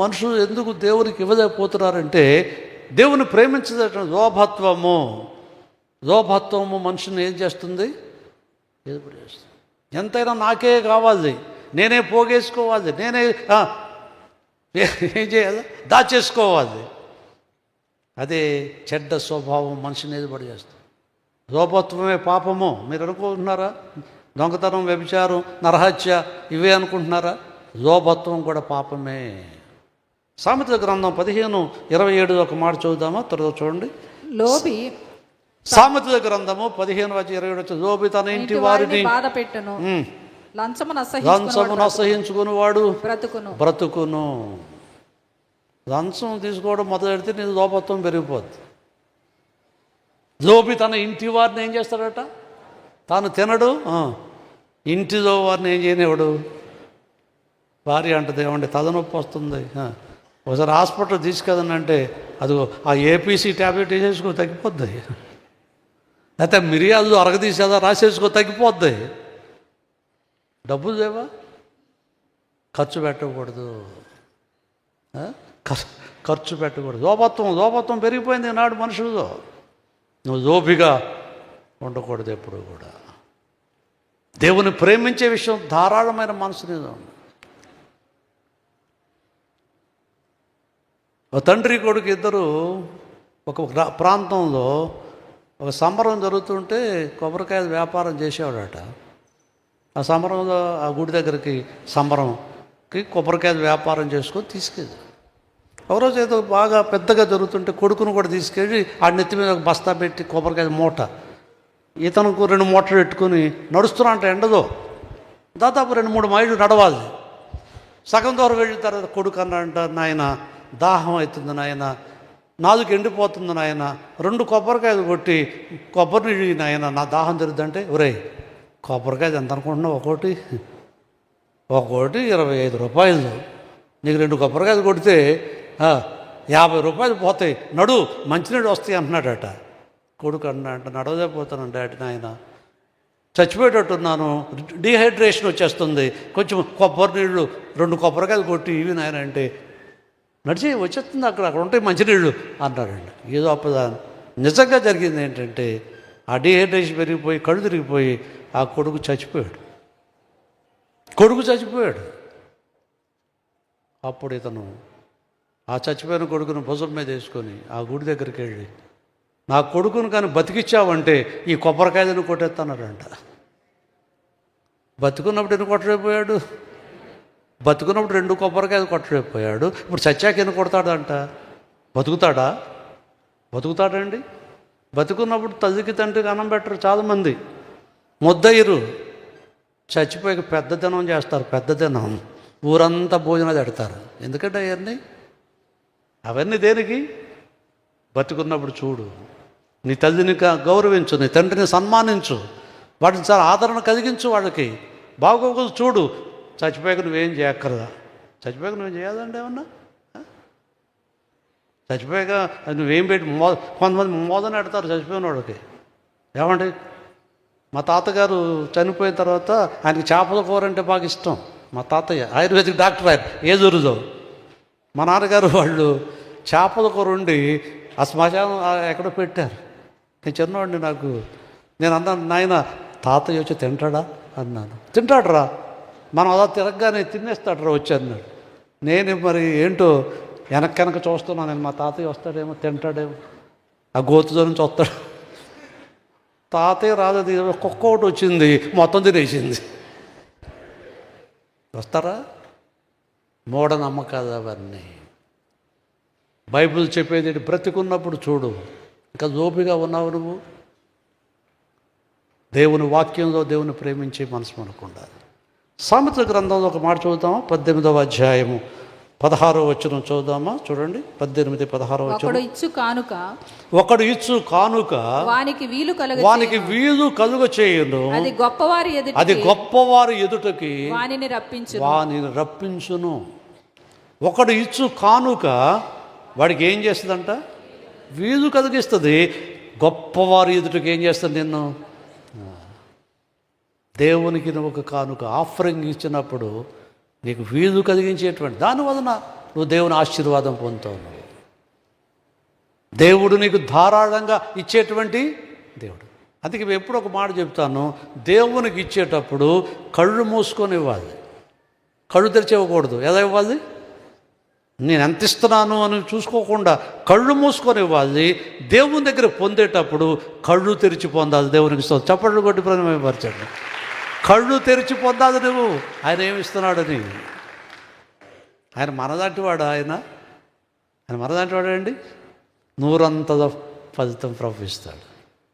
మనుషులు ఎందుకు దేవునికి ఇవ్వలేకపోతున్నారంటే దేవుని ప్రేమించడం లోభత్వము మనుషుని ఏం చేస్తుంది? చేస్తుంది. ఎంతైనా నాకే కావాలి, నేనే పోగేసుకోవాలి, నేనే ఏం చేయాలి? దాచేసుకోవాలి. అదే చెడ్డ స్వభావం మనిషిని ఏర్పడి చేస్తుంది. లోభత్వమే పాపము మీరు అనుకుంటున్నారా? దొంగతనం, వ్యభిచారం, నరహత్య ఇవే అనుకుంటున్నారా? లోభత్వం కూడా పాపమే. సామెతల గ్రంథం 15:27 ఒక మాట చదువుదామా? త్వరగా చూడండి. లోభి సామెతల గ్రంథము 15:27 లోభి తన ఇంటి వారిని బాధపెట్టును, లంచమును అసహించుకుని వాడు బ్రతుకును. లంచం తీసుకోవడం మొదలెడితే నీ లోభత్వం పెరిగిపోద్ది. లోభి తన ఇంటి వారిని ఏం చేస్తాడట? తాను తినడు, ఇంటిలో వారిని ఏం చేయనివాడు. భార్య అంటది, ఏమంటే తలనొప్పి వస్తుంది, ఒకసారి హాస్పిటల్ తీసుకెళ్ళనంటే అదిగో ఆ ఏపీసీ ట్యాబ్లెట్ వేసేసుకో తగ్గిపోద్ది, లేకపోతే మిరియాలు అరగదీసేదా రాసేసుకో తగ్గిపోద్ది. డబ్బులు లేవా? ఖర్చు పెట్టకూడదు. లోభత్వం పెరిగిపోయింది నాడు మనుషుల్లో. నువ్వు లోభిగా ఉండకూడదు ఎప్పుడు కూడా. దేవుని ప్రేమించే విషయం ధారాళమైన మనసు మీద ఉంది. ఒక తండ్రి కొడుకు ఇద్దరు ఒక ప్రాంతంలో ఒక సంబరం జరుగుతుంటే కొబ్బరికాయ వ్యాపారం చేసేవాడట. ఆ సంబరంలో ఆ గుడి దగ్గరికి సంబరంకి కొబ్బరికాయ వ్యాపారం చేసుకొని తీసుకెళ్ళి ఒకరోజు ఏదో బాగా పెద్దగా జరుగుతుంటే కొడుకును కూడా తీసుకెళ్ళి ఆ నెత్తి మీద ఒక బస్తా పెట్టి కొబ్బరికాయ మూట ఇతనుకు 2 మూటలు పెట్టుకుని నడుస్తున్నా అంటే ఎండలో దాదాపు 2-3 మైళ్ళు నడవాలి. సగం దూరం వెళ్ళిన తర్వాత కొడుకు అన్నాడంట, నాయన దాహం అవుతుంది నాయన, నాలుగు ఎండిపోతుంది నాయన, 2 కొబ్బరికాయలు కొట్టి కొబ్బరి నీళ్ళు నాయన నా దాహం తిరుగుతుంటే, ఒరే కొబ్బరికాయ ఎంత అనుకుంటున్నావు? ఒకటి 25 రూపాయలు, నీకు 2 కొబ్బరికాయలు కొడితే 50 రూపాయలు పోతాయి, నడు మంచినీళ్ళు వస్తాయి అంటున్నాడట. కొడుకు అన్నాడంట, నడవలేకపోతాను డాడీ, నాయన చచ్చిపోయేటట్టున్నాను, డీహైడ్రేషన్ వచ్చేస్తుంది, కొంచెం కొబ్బరి నీళ్ళు 2 కొబ్బరికాయలు కొట్టి ఇవి నాయన అంటే, నడిచి వచ్చేస్తుంది అక్కడ ఉంటాయి మంచినీళ్ళు అన్నాడండి. ఏదో అప్పదా నిజంగా జరిగింది ఏంటంటే ఆ డీహైడ్రేషన్ పెరిగిపోయి కళ్ళు తిరిగిపోయి ఆ కొడుకు చచ్చిపోయాడు. అప్పుడు ఇతను ఆ చచ్చిపోయిన కొడుకును భుజం మీద వేసుకొని ఆ గుడి దగ్గరికి వెళ్ళి, నా కొడుకును కానీ బతికిచ్చావంటే ఈ కొబ్బరికాయలను కొట్టేస్తున్నాడంట. బతుకున్నప్పుడు ఎన్ని కొట్టలేకపోయాడు? బతుకున్నప్పుడు 2 కొబ్బరికాయలు కొట్టలేకపోయాడు. ఇప్పుడు చచ్చాక ఎన్ని కొడతాడంట? బతుకుతాడండి? బతుకున్నప్పుడు తల్లికి తండ్రికి అన్నం పెట్టరు చాలామంది, ముద్దయ్యరు. చచ్చిపోయాక పెద్ద దినం చేస్తారు, పెద్ద దినం ఊరంతా భోజనాలు పెడతారు. ఎందుకంటే అవన్నీ దేనికి? బతుకున్నప్పుడు చూడు, నీ తల్లిని గౌరవించు, నీ తండ్రిని సన్మానించు, వాటిని చాలా ఆదరణ కలిగించు, వాళ్ళకి బాగోగులు చూడు. చచ్చిపోయాక నువ్వేం చేయక్కర్దా? చచ్చిపోయాక నువ్వేం చేయాలంటే ఏమన్నా? చచ్చిపోయాక నువ్వేం పెట్టి కొంతమంది మోదన పెడతారు చచ్చిపోయిన వాళ్ళకి. ఏమండి, మా తాతగారు చనిపోయిన తర్వాత ఆయనకి చేపల కూర అంటే బాగా ఇష్టం. మా తాతయ్య ఆయుర్వేదిక్ డాక్టర్, ఆయన ఏజూరులో. మా నాన్నగారు వాళ్ళు చేపల కూర ఉండి ఆ శ్మశానం ఎక్కడో పెట్టారు. నేను చిన్నవాడిని, నేను అన్నాను, నాయన తాతయ్య వచ్చి తింటాడా అన్నాను. తింటాడురా, మనం అలా తిరగగానే తినేస్తాడురా వచ్చి అన్నాడు. నేను మరి ఏంటో వెనక చూస్తున్నాను, నేను మా తాతయ్య వస్తాడేమో, తింటాడేమో, ఆ గోతులో నుంచి వస్తాడు. తాతయ్య రాదు, కుక్క ఒకటి వచ్చింది మొత్తం తినేసింది. వస్తారా? మూఢనమ్మకాలు అవన్నీ. బైబిల్ చెప్పేది బ్రతికున్నప్పుడు చూడు. ఇంకా జోపిగా ఉన్నావు నువ్వు. దేవుని వాక్యంలో దేవుని ప్రేమించే మనసు మనకు ఉండాలి. సామెతల గ్రంథంలో ఒక మాట చదువుతామా? 18వ అధ్యాయము 16వ వచనం చదువుదామా? చూడండి, 18, 16వ వచనం. ఒకడు ఇచ్చు కానుక వానికి వీలు కలుగ చేయును, అది గొప్పవారి ఎదుటకి వానిని రప్పించును. ఒకడు ఇచ్చు కానుక వాడికి ఏం చేస్తుందంట? వీలు కలిగిస్తుంది. గొప్పవారి ఎదుటకి ఏం చేస్తుంది? నిన్ను దేవునికి నువ్వు ఒక కానుక ఆఫరింగ్ ఇచ్చినప్పుడు నీకు వీలు కలిగించేటువంటి దానివలన నువ్వు దేవుని ఆశీర్వాదం పొందుతావు. దేవుడు నీకు ధారాళంగా ఇచ్చేటువంటి దేవుడు. అందుకే ఎప్పుడు ఒక మాట చెప్తాను, దేవునికి ఇచ్చేటప్పుడు కళ్ళు మూసుకొని ఇవ్వాలి, కళ్ళు తెరిచి ఇవ్వకూడదు. ఎలా ఇవ్వాలి? నేను ఎంత ఇస్తున్నాను అని చూసుకోకుండా కళ్ళు మూసుకొని ఇవ్వాలి. దేవుని దగ్గర పొందేటప్పుడు కళ్ళు తెరిచి పొందాలి. దేవునికి చప్పట్లు కొట్టి ప్రతిమపరచండి. కళ్ళు తెరిచి పొందాలి నువ్వు, ఆయన ఏమిస్తున్నాడని. ఆయన మనదాంటివాడు, ఆయన మనదాంటివాడండి. 100 ఫలితం ప్రభు ఇస్తాడు,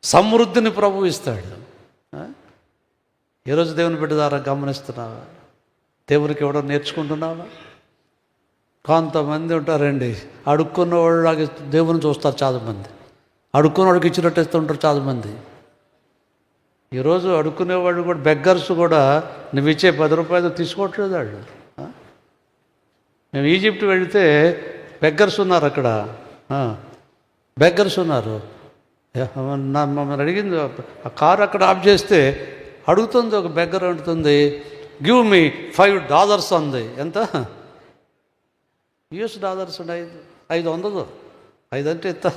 సమృద్ధిని ప్రభు ఇస్తాడు. ఈరోజు దేవుని బిడ్డ ద్వారా గమనిస్తున్నావా? దేవునికి ఇవ్వడం నేర్చుకుంటున్నావా? కొంతమంది ఉంటారండి, అడుక్కున్న వాళ్ళకి దేవుని చూస్తారు చాలామంది, అడుక్కున్న వాడికి ఇచ్చినట్టు ఇస్తుంటారు చాలామంది. ఈరోజు అడుక్కునేవాళ్ళు కూడా, బెగ్గర్స్ కూడా నువ్వు ఇచ్చే 10 రూపాయలు తీసుకోవట్లేదు వాళ్ళు. మేము ఈజిప్ట్ వెళితే బెగ్గర్స్ ఉన్నారు అక్కడ, బెగ్గర్స్ ఉన్నారు. మమ్మల్ని అడిగింది, ఆ కారు అక్కడ ఆఫ్ చేస్తే అడుగుతుంది, ఒక బెగ్గర్ అడుగుతుంది, గివ్ మీ $5 అంది. ఎంత? $US ఉన్నాయి, 500. 5 అంటే ఎంత?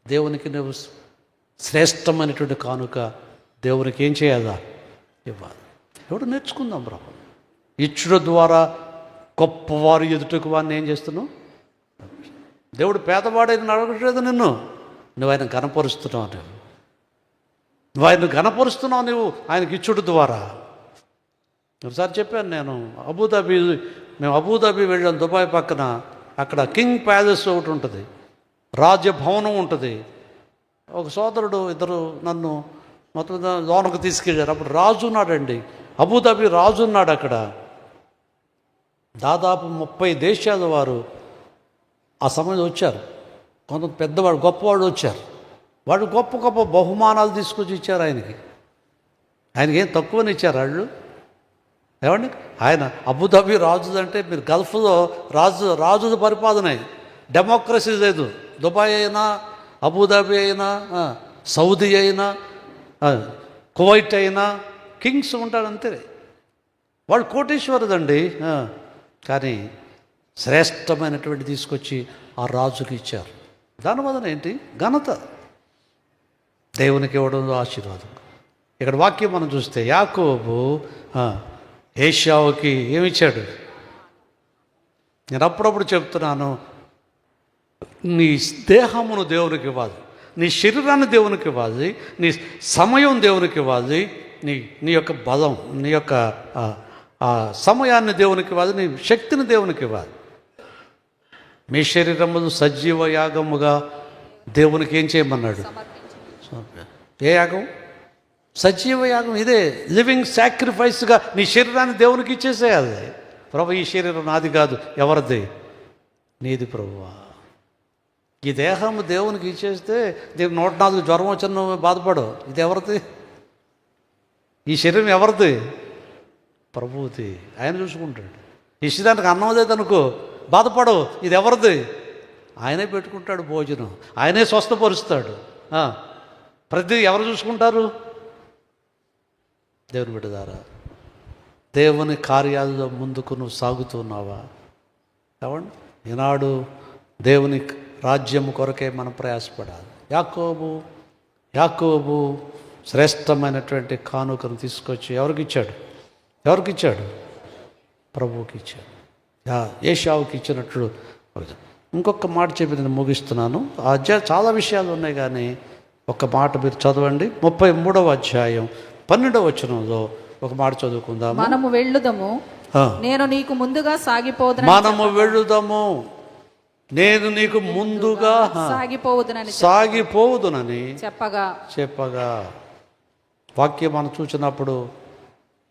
దేవునికి నువ్వు శ్రేష్టమైనటువంటి కానుక దేవునికి ఏం చేయాలా? ఇవ్వాలి. ఎవడు నేర్చుకుందాం బ్రహ్మ. ఇచ్చుడు ద్వారా గొప్పవారు ఎదుటకు వారిని ఏం చేస్తున్నావు? దేవుడు పేదవాడైన అడగట్లేదు నిన్ను, నువ్వు ఆయన ఘనపరుస్తున్నావు. నువ్వు ఆయన ఘనపరుస్తున్నావు, నువ్వు ఆయనకి ఇచ్చుడు ద్వారా. ఒకసారి చెప్పాను నేను, మేము అబుదాబి వెళ్ళాం, దుబాయ్ పక్కన. అక్కడ కింగ్ ప్యాలెస్ ఒకటి ఉంటుంది, రాజభవనం ఉంటుంది. ఒక సోదరుడు ఇద్దరు నన్ను మొత్తం లోనకు తీసుకెళ్ళారు. అప్పుడు రాజు ఉన్నాడండి, అబుదాబి రాజు ఉన్నాడు అక్కడ. దాదాపు 30 దేశాల వారు ఆ సమయంలో వచ్చారు. కొంత పెద్దవాడు గొప్పవాడు వచ్చారు. వాడు గొప్ప గొప్ప బహుమానాలు తీసుకొచ్చి ఇచ్చారు ఆయనకి. ఆయనకి ఏం తక్కువని ఇచ్చారు వాళ్ళు. ఏమండి, ఆయన అబుదాబి రాజు అంటే మీరు గల్ఫ్లో రాజుల పరిపాలన, డెమోక్రసీ లేదు. దుబాయ్ అయినా, అబుదాబి అయినా, సౌదీ అయినా, కువైట్ అయినా కింగ్స్ ఉంటారు అంతే. వాళ్ళు కోటీశ్వరుదండి. కానీ శ్రేష్టమైనటువంటి తీసుకొచ్చి ఆ రాజుకి ఇచ్చారు. దానివలన ఏంటి? ఘనత. దేవునికి ఇవ్వడంలో ఆశీర్వాదం. ఇక్కడ వాక్యం మనం చూస్తే యాకోబు ఏశావుకి ఏమిచ్చాడు? నేను అప్పుడప్పుడు చెప్తున్నాను, నీ దేహమును దేవునికి ఇవ్వాలి, నీ శరీరాన్ని దేవునికి ఇవ్వాలి, నీ సమయం దేవునికి ఇవ్వాలి, నీ యొక్క బలం, నీ యొక్క సమయాన్ని దేవునికి ఇవ్వాలి, నీ శక్తిని దేవునికి ఇవ్వాలి. మీ శరీరమును సజీవ యాగముగా దేవునికి ఏం చేయమన్నాడు? ఏ యాగం? సజీవ యాగం. ఇదే లివింగ్ సాక్రిఫైస్గా నీ శరీరాన్ని దేవునికి ఇచ్చేసేయాలి. ప్రభు, ఈ శరీరం నాది కాదు, ఎవరిది? నీది ప్రభువా. ఈ దేహం దేవునికి ఇచ్చేస్తే దీనికి 104 జ్వరం వచ్చిన నువ్వు బాధపడు. ఇది ఎవరిది? ఈ శరీరం ఎవరిది? ప్రభువుది. ఆయన చూసుకుంటాడు. ఈ శరీరానికి అన్నం లేదనుకో బాధపడు, ఇది ఎవరిది? ఆయనే పెట్టుకుంటాడు భోజనం, ఆయనే స్వస్థపరుస్తాడు. ప్రతి ఎవరు చూసుకుంటారు? దేవుని బిడ్డలారా, దేవుని కార్యాలలో ముందుకు నువ్వు సాగుతున్నావా? కావండి, ఈనాడు దేవుని రాజ్యం కొరకే మనం ప్రయాసపడాలి. యాకోబు శ్రేష్టమైనటువంటి కానుకను తీసుకొచ్చి ఎవరికి ఇచ్చాడు? ప్రభువుకి ఇచ్చాడు. ఏశావుకి ఇచ్చినట్లు. ఇంకొక మాట చెప్పి నేను ముగిస్తున్నాను. ఆ అధ్యాయం చాలా విషయాలు ఉన్నాయి, కానీ ఒక మాట మీరు చదవండి. 33వ అధ్యాయం 12వ వచనంలో ఒక మాట చదువుకుందాము. మనము వెళ్ళుదము, నేను నీకు ముందుగా నేను నీకు ముందుగా సాగిపోవుదునని చెప్పగా వాక్యం మనం చూసినప్పుడు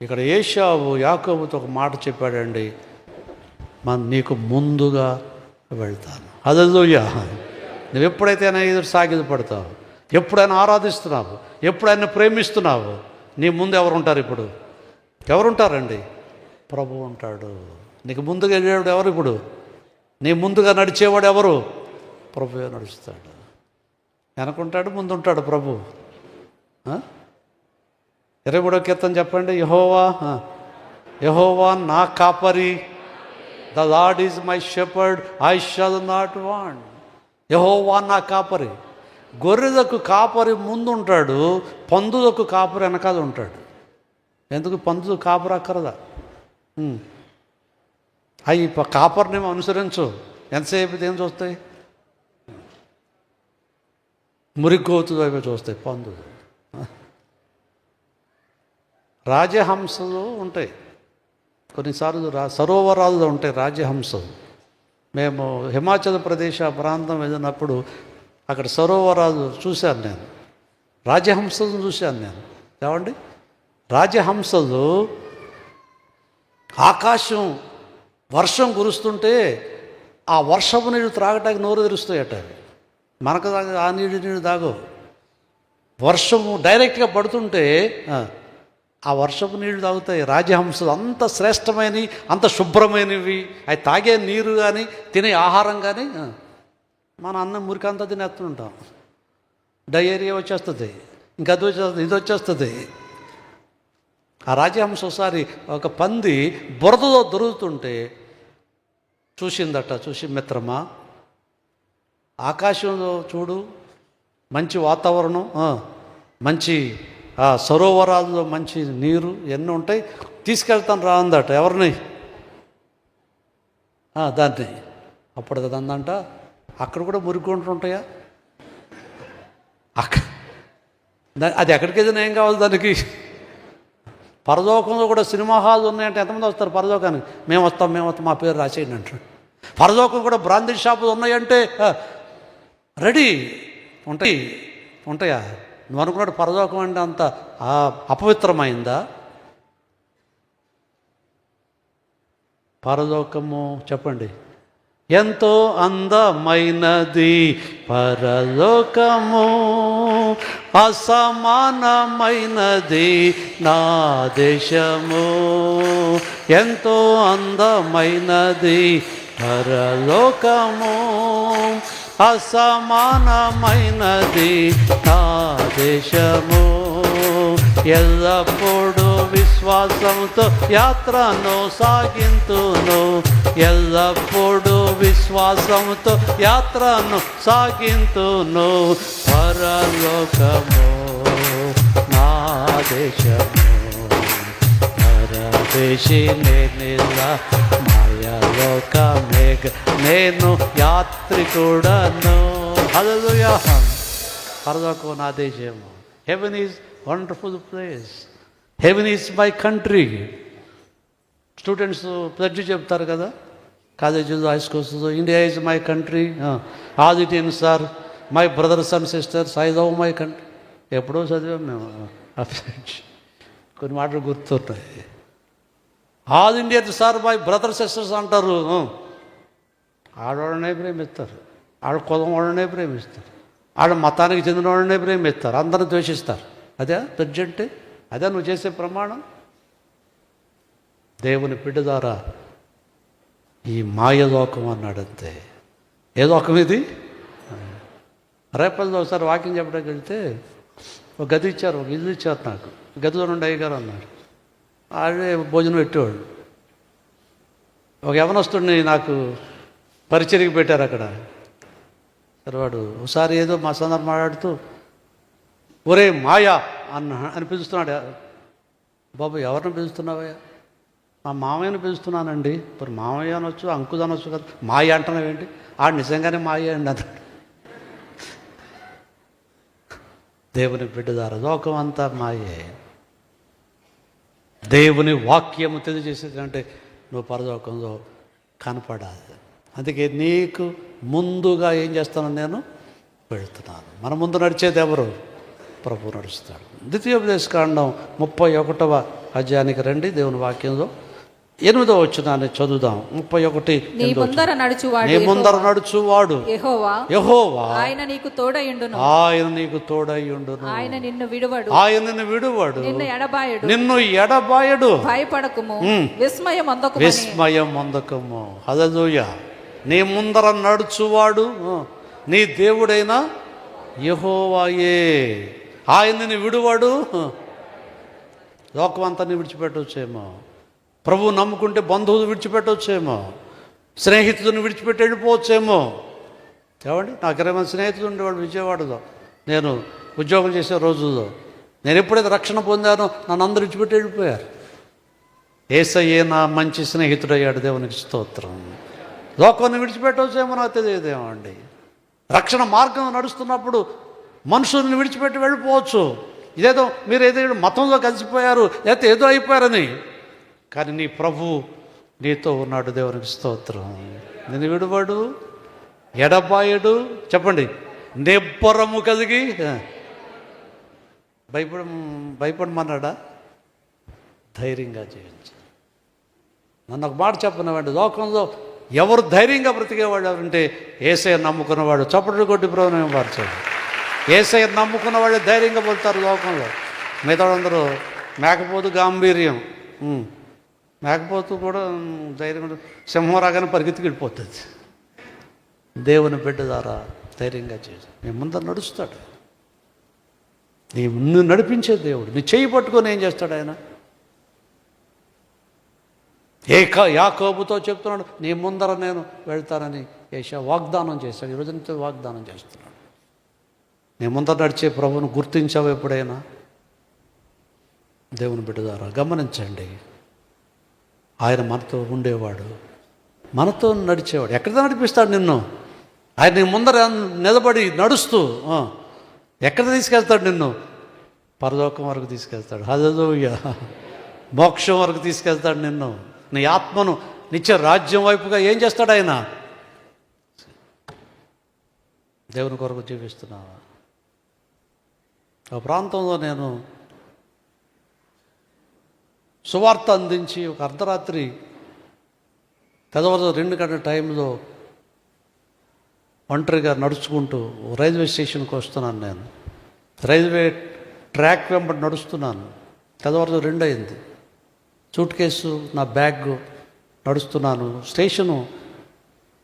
ఇక్కడ ఏశావు యాకోబుతో ఒక మాట చెప్పాడండి, నీకు ముందుగా వెళ్తాను. హల్లెలూయా. నువ్వు ఎప్పుడైతే ఆయన ఎదురు సాగిపడతావు, ఎప్పుడైనా ఆరాధిస్తున్నావు, ఎప్పుడైనా ప్రేమిస్తున్నావు, నీ ముందు ఎవరు ఉంటారు? ఇప్పుడు ఎవరుంటారండి? ప్రభు ఉంటాడు. నీకు ముందుగా వెళ్ళేవాడు ఎవరు? ఇప్పుడు నీ ముందుగా నడిచేవాడు ఎవరు? ప్రభువే నడుస్తాడు. వెనకుంటాడు, ముందుంటాడు ప్రభు. 23వ కీర్తన చెప్పండి. యెహోవా నా కాపరి, the Lord is my shepherd, I shall not want. Jehovah నా కాపరి. గొర్రెలకు కాపరి ముందుంటాడు, పందులకు కాపరి వెనకాల ఉంటాడు. ఎందుకు? పందులు కాపరి అక్కరదా? అవి కాపరినేమో అనుసరించు, ఎంతసేపు ఏం చూస్తాయి? మురిగోతులు అవి చూస్తాయి పందులు. రాజహంసలు ఉంటాయి కొన్నిసార్లు, సరోవరాలు ఉంటాయి రాజహంసలు. మేము హిమాచల్ ప్రదేశ్ ఆ ప్రాంతం వెళ్ళినప్పుడు అక్కడ సరోవరాలు చూశాను నేను, రాజహంసలను చూశాను నేను. ఏమండి, రాజహంసలు ఆకాశం వర్షం కురుస్తుంటే ఆ వర్షపు నీళ్ళు త్రాగటానికి నోరు తెరుస్తాయట. మనకు ఆ నీళ్ళు తాగవు. వర్షము డైరెక్ట్గా పడుతుంటే ఆ వర్షపు నీళ్లు తాగుతాయి రాజహంసలు. అంత శ్రేష్టమైనవి, అంత శుభ్రమైనవి. అవి తాగే నీరు కానీ తినే ఆహారం కానీ. మన అన్నం మురికంతా తినేస్తుంటాం, డయేరియా వచ్చేస్తుంది, ఇంకా అది వచ్చేస్తుంది, ఇది వచ్చేస్తుంది. ఆ రాజహంస ఒకసారి ఒక పంది బురదలో దొరుకుతుంటే చూసిందట. చూసి, మిత్రమా, ఆకాశంలో చూడు, మంచి వాతావరణం, మంచి సరోవరాల్లో మంచి నీరు ఎన్ని ఉంటాయి, తీసుకెళ్తాను రా అందట. ఎవరిని? దాన్ని. అప్పుడు అందంట, అక్కడ కూడా మురికొంటుంటాయా? అది ఎక్కడికి ఏదైనా ఏం కావాలి దానికి? పరలోకంలో కూడా సినిమా హాల్ ఉన్నాయంటే ఎంతమంది వస్తారు పరలోకానికి? మేము వస్తాం మా పేరు రాసేయండి అంటారు. పరలోకం కూడా బ్రాందీ షాపులు ఉన్నాయంటే రెడీ ఉంటాయా? నువ్వు అనుకున్నాడు పరలోకం అంటే అంత అపవిత్రమైందా? పరలోకము చెప్పండి, ఎంతో అందమైనది పరలోకము, అసమానమైనది నా దేశము. ఎంతో అందమైనది పరలోకము, అసమానమైనది నా దేశము. ఎల్లప్పుడూ విశ్వాసంతో యాత్రను సాగింతును, ఎల్లప్పుడూ విశ్వాసంతో యాత్రను సాగింతును. పరలోకము నా దేశము, పరదేశి మాయలోకమే, నేను యాత్రికుడను. హల్లెలూయా. పరలోకం నా దేశము. Heaven is wonderful place. Heaven is my country. Students pledge చెప్తారు కదా కాలేజీలో, హై స్కూల్స్లో, India is my country. All Indians are my brothers and sisters, I love my country. ఎప్పుడో చదివాం మేము. కొన్ని మాటలు గుర్తున్నాయి. All Indians are my brothers sisters అంటారు. ఆడవాళ్ళనే ప్రేమిస్తారు, ఆడ కులం వాళ్ళనే ప్రేమిస్తారు, ఆడ మతానికి చెందిన వాళ్ళనే ప్రేమిస్తారు, అందరిని ద్వేషిస్తారు. అదే జడ్జి అంటే? అదే నువ్వు చేసే ప్రమాణం? దేవుని బిడ్డ ద్వారా ఈ మాయలోకం అన్నాడంతే. ఏ లోకం ఇది? రేపల్లో ఒకసారి వాకింగ్ చెప్పడానికి వెళ్తే ఒక గది ఇచ్చారు, ఒక ఇల్లు ఇచ్చారు నాకు. గదిలో నుండి అయ్యగారు అన్నారు. ఆడే భోజనం పెట్టేవాళ్ళు. ఒక యవనస్తుడిని నాకు పరిచర్యకి పెట్టారు అక్కడ. సరే వాడు ఒకసారి ఏదో మా సందర్భం మాట్లాడుతూ ఒరే మాయా అని పిలుస్తున్నాడు. బాబు ఎవరిని పిలుస్తున్నావయ్యా? మా మామయ్యని పిలుస్తున్నానండి. మరి మామయ్య అనొచ్చు, అంకుల్ అనొచ్చు కదా, మాయ అంటున్నావేంటి? ఆడు నిజంగానే మాయ అండి అన్నాడు. దేవుని బిడ్డ ద్వారా లోకం అంతా మాయే. దేవుని వాక్యము తెలియజేసేదంటే నువ్వు పరలోకంలో కనపడాలి. అందుకే నీకు ముందుగా ఏం చేస్తాను? నేను వెళుతున్నాను. మన ముందు నడిచేది ఎవరు? ప్రభు నడుస్తాడు. ద్వితీయోపదేశకాండం 31వ అధ్యాయానికి రండి. దేవుని వాక్యంలో 8వ వచనాన్ని చదువుదాం. 31. నీ ముందర నడుచువాడు యెహోవా, ఆయన నీకు తోడయుండును, ఆయన నీకు తోడయుండును, ఆయన నిన్ను విడువడు, ఆయన నిన్ను విడువడు, నిన్ను ఎడబాయడు. భయపడకుము, విస్మయం పొందకము. హల్లెలూయా. నీ ముందర నడుచువాడు నీ దేవుడైన యెహోవాయే. ఆయన నిన్ను విడువాడు. లోకమంతా విడిచిపెట్టవచ్చేమో, ప్రభువు నమ్ముకుంటే బంధువులు విడిచిపెట్టవచ్చేమో, స్నేహితులను విడిచిపెట్టి వెళ్ళిపోవచ్చేమో. ఏమండి, నాకు 20 మంది స్నేహితులు ఉండేవాడు విజయవాడలో. నేను ఉద్యోగం చేసే రోజుల్లో నేను ఎప్పుడైతే రక్షణ పొందానో నన్ను అందరూ విడిచిపెట్టి వెళ్ళిపోయారు. యేసయ్యే నా మంచి స్నేహితుడయ్యాడు. దేవునికి స్తోత్రం. లోకాన్ని విడిచిపెట్టవచ్చేమో నాకు తెలియదేమండి. రక్షణ మార్గం నడుస్తున్నప్పుడు మనుషుల్ని విడిచిపెట్టి వెళ్ళిపోవచ్చు. ఇదేదో మీరు ఏదో మతంలో కలిసిపోయారు, లేకపోతే ఏదో అయిపోయారని. కానీ నీ ప్రభు నీతో ఉన్నాడు. దేవునికి స్తోత్రం. నేను విడువాడు, ఎడబాయడు. చెప్పండి, నిబ్బరము కలిగి భయపడమన్నాడా? ధైర్యంగా చేయించు. నన్ను ఒక మాట చెప్పనివ్వండి. లోకంలో ఎవరు ధైర్యంగా బ్రతికేవాడు ఎవరంటే యేసయ్య నమ్ముకున్నవాడు. చప్పట్లు కొట్టి ప్రభుత్వం మార్చాడు. యేసయ్య నమ్ముకున్నవాడే ధైర్యంగా పోతారు లోకంలో. మిగతా అందరూ మేకపోతు గాంభీర్యం, మేకపోతు కూడా ధైర్యం, సింహం రాగానే పరిగెత్తికి వెళ్ళిపోతుంది. దేవుని బిడ్డ ద్వారా ధైర్యంగా చేసి నీ ముందర నడుస్తాడు. నిన్ను నడిపించే దేవుడు. నీ చేయి పట్టుకొని ఏం చేస్తాడు ఆయన? యాకోబుతో చెప్తున్నాడు, నీ ముందర నేను వెళ్తానని యేషయా వాగ్దానం చేశాడు. ఈరోజు నీతో వాగ్దానం చేస్తున్నాడు. నీ ముందర నడిచే ప్రభువును గుర్తించావు ఎప్పుడైనా? దేవుని బిడ్డ ద్వారా గమనించండి. ఆయన మనతో ఉండేవాడు, మనతో నడిచేవాడు. ఎక్కడ నడిపిస్తాడు నిన్ను? ఆయన నీ ముందర నిలబడి నడుస్తూ ఎక్కడ తీసుకెళ్తాడు నిన్ను? పరలోకం వరకు తీసుకెళ్తాడు. హల్లెలూయా. మోక్షం వరకు తీసుకెళ్తాడు నిన్ను. నీ ఆత్మను నిత్య రాజ్యం వైపుగా ఏం చేస్తాడు ఆయన? దేవుని కొరకు జీవిస్తున్నావా? ఆ ప్రాంతంలో నేను సువార్త అందించి ఒక అర్ధరాత్రి తెల్లవారు 2 గంటల టైంలో ఒంటరిగా నడుచుకుంటూ రైల్వే స్టేషన్కి వస్తున్నాను. నేను రైల్వే ట్రాక్ వెంబడి నడుస్తున్నాను. తెల్లవారు 2 అయింది. సూట్ కేసు, నా బ్యాగ్, నడుస్తున్నాను. స్టేషను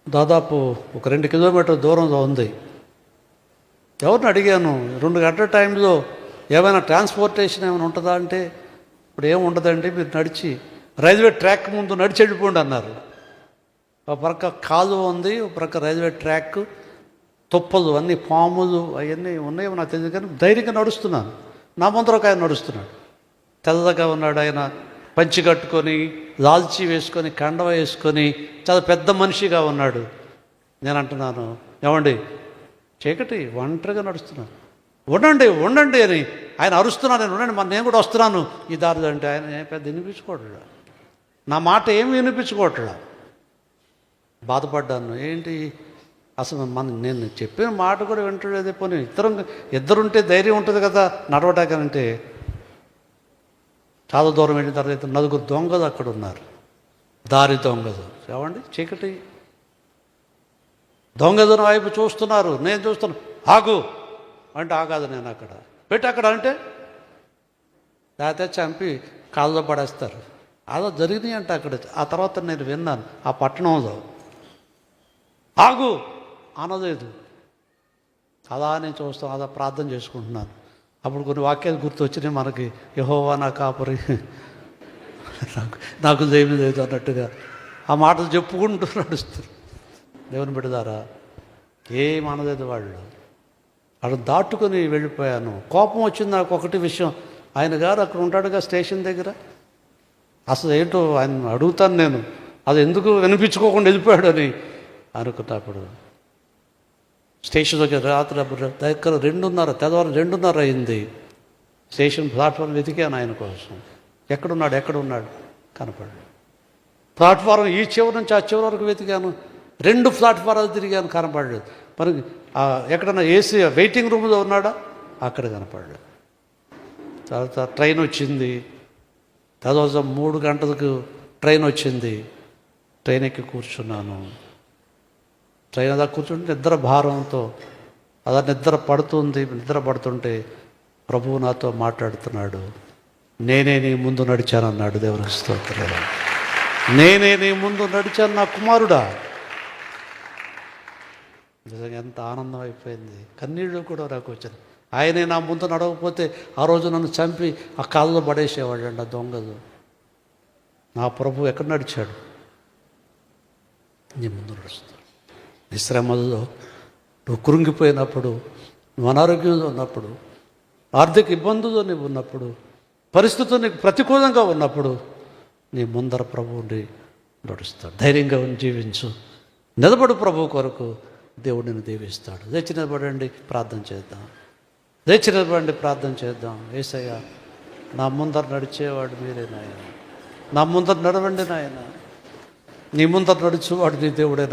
దాదాపు ఒక 2 కిలోమీటర్ల దూరంలో ఉంది. ఎవరిని అడిగాను, 2 గంటల టైంలో ఏమైనా ట్రాన్స్పోర్టేషన్ ఏమైనా ఉంటుందా అంటే, ఇప్పుడు ఏమి ఉండదండి, మీరు నడిచి రైల్వే ట్రాక్ ముందు నడిచి వెళ్ళిపోండి అన్నారు. ఒక ప్రక్క కాలువ ఉంది, ఒక ప్రక్క రైల్వే ట్రాక్, తుప్పలు, అన్ని పాములు అవన్నీ ఉన్నాయో నాకు తెలియదు. కానీ ధైర్యంగా నడుస్తున్నాను. నా ముందర ఒక ఆయన నడుస్తున్నాడు. తెల్లగా ఉన్నాడు ఆయన, పంచి కట్టుకొని, లాల్చి వేసుకొని, కండవ వేసుకొని, చాలా పెద్ద మనిషిగా ఉన్నాడు. నేను అంటున్నాను, ఏమండి చీకటి, ఒంటరిగా నడుస్తున్నాను, ఉండండి అని ఆయన అరుస్తున్నాను. నేను ఉండండి, నేను కూడా వస్తున్నాను ఈ దారిలో అంటే ఆయన పెద్ద వినిపించుకోవట్లా, నా మాట ఏమి వినిపించుకోవట్లా. బాధపడ్డాను. ఏంటి అసలు నేను చెప్పిన మాట కూడా వింటలేదే. పోనీ ఇద్దరుంటే ధైర్యం ఉంటుంది కదా నడవటానికంటే. చాలా దూరం వెళ్ళిన తర్వాత 4 దొంగలు అక్కడ ఉన్నారు, దారి దొంగలు. ఏమండి, చీకటి దొంగదన వైపు చూస్తున్నారు. నేను చూస్తున్నాను. ఆగు అంటే ఆగాదు. నేను అక్కడ పెట్టి అక్కడ అంటే లేకపోతే చంపి కాళ్ళలో పడేస్తారు. అలా జరిగినాయి అంటే అక్కడ. ఆ తర్వాత నేను విన్నాను ఆ పట్టణంలో ఆగు అనలేదు. అలా నేను చూస్తాను, అలా ప్రార్థన చేసుకుంటున్నాను. అప్పుడు కొన్ని వాక్యాలు గుర్తొచ్చినాయి మనకి. యెహోవా నా కాపరి, నాకు ఏమీ లేదు అన్నట్టుగా ఆ మాటలు చెప్పుకుంటూ నడుస్తారు. దేవుని బిడ్డలారా, ఏం అనలేదు వాళ్ళు. అక్కడ దాటుకొని వెళ్ళిపోయాను. కోపం వచ్చింది నాకు. ఒకటి విషయం, ఆయన గారు అక్కడ ఉంటాడుగా స్టేషన్ దగ్గర. అసలు ఏంటో ఆయన అడుగుతాను నేను, అది ఎందుకు వినిపించుకోకుండా వెళ్ళిపోయాడు అని అనుకున్నప్పుడు స్టేషన్ దగ్గర రాత్రి దగ్గర 2:30 తెల్లవారు 2:30 అయింది. స్టేషన్ ప్లాట్ఫామ్ వెతికాను ఆయన కోసం. ఎక్కడున్నాడు కనపడ్డాడు. ప్లాట్ఫారం ఈ చివరి నుంచి ఆ చివరి వరకు వెతికాను. 2 ప్లాట్ఫారాలు తిరిగాను, కనపడలేదు. మరి ఎక్కడన్నా ఏసీ వెయిటింగ్ రూమ్లో ఉన్నాడా, అక్కడ కనపడలేదు. తర్వాత ట్రైన్ వచ్చింది. తర్వాత 3 గంటలకు ట్రైన్ వచ్చింది. ట్రైన్ ఎక్కి కూర్చున్నాను. ట్రైన్ అలా కూర్చుంటే నిద్ర భారంతో అలా నిద్ర పడుతుంటే ప్రభువు నాతో మాట్లాడుతున్నాడు. నేనే నీ ముందు నడిచానన్నాడు. దేవునికి స్తోత్రం. నేనే నీ ముందు నడిచాను నా కుమారుడా. నిజంగా ఎంత ఆనందం అయిపోయింది. కన్నీళ్ళు కూడా నాకు వచ్చాను. ఆయనే నా ముందు నడవకపోతే ఆ రోజు నన్ను చంపి ఆ కాళ్ళలో పడేసేవాళ్ళండి ఆ దొంగలు. నా ప్రభు ఎక్కడ నడిచాడు? నీ ముందు నడుస్తాడు. నీ శ్రమల్లో నువ్వు కృంగిపోయినప్పుడు, నువ్వు అనారోగ్యంలో ఉన్నప్పుడు, ఆర్థిక ఇబ్బందుల్లో నువ్వు ఉన్నప్పుడు, పరిస్థితులు నీకు ప్రతికూలంగా ఉన్నప్పుడు నీ ముందర ప్రభువుని నడుస్తాడు. ధైర్యంగా జీవించు, నిలబడు. ప్రభు కొరకు దేవుడు నిన్ను దీవిస్తాడు. లేచి నిలబడండి, ప్రార్థన చేద్దాం. లేచి నిలబడండి, ప్రార్థన చేద్దాం. యేసయ్య, నా ముందర నడిచేవాడు మీరే నాయన. నా ముందర నడవండి నాయన. నీ ముందర నడిచేవాడు నీ దేవుడే.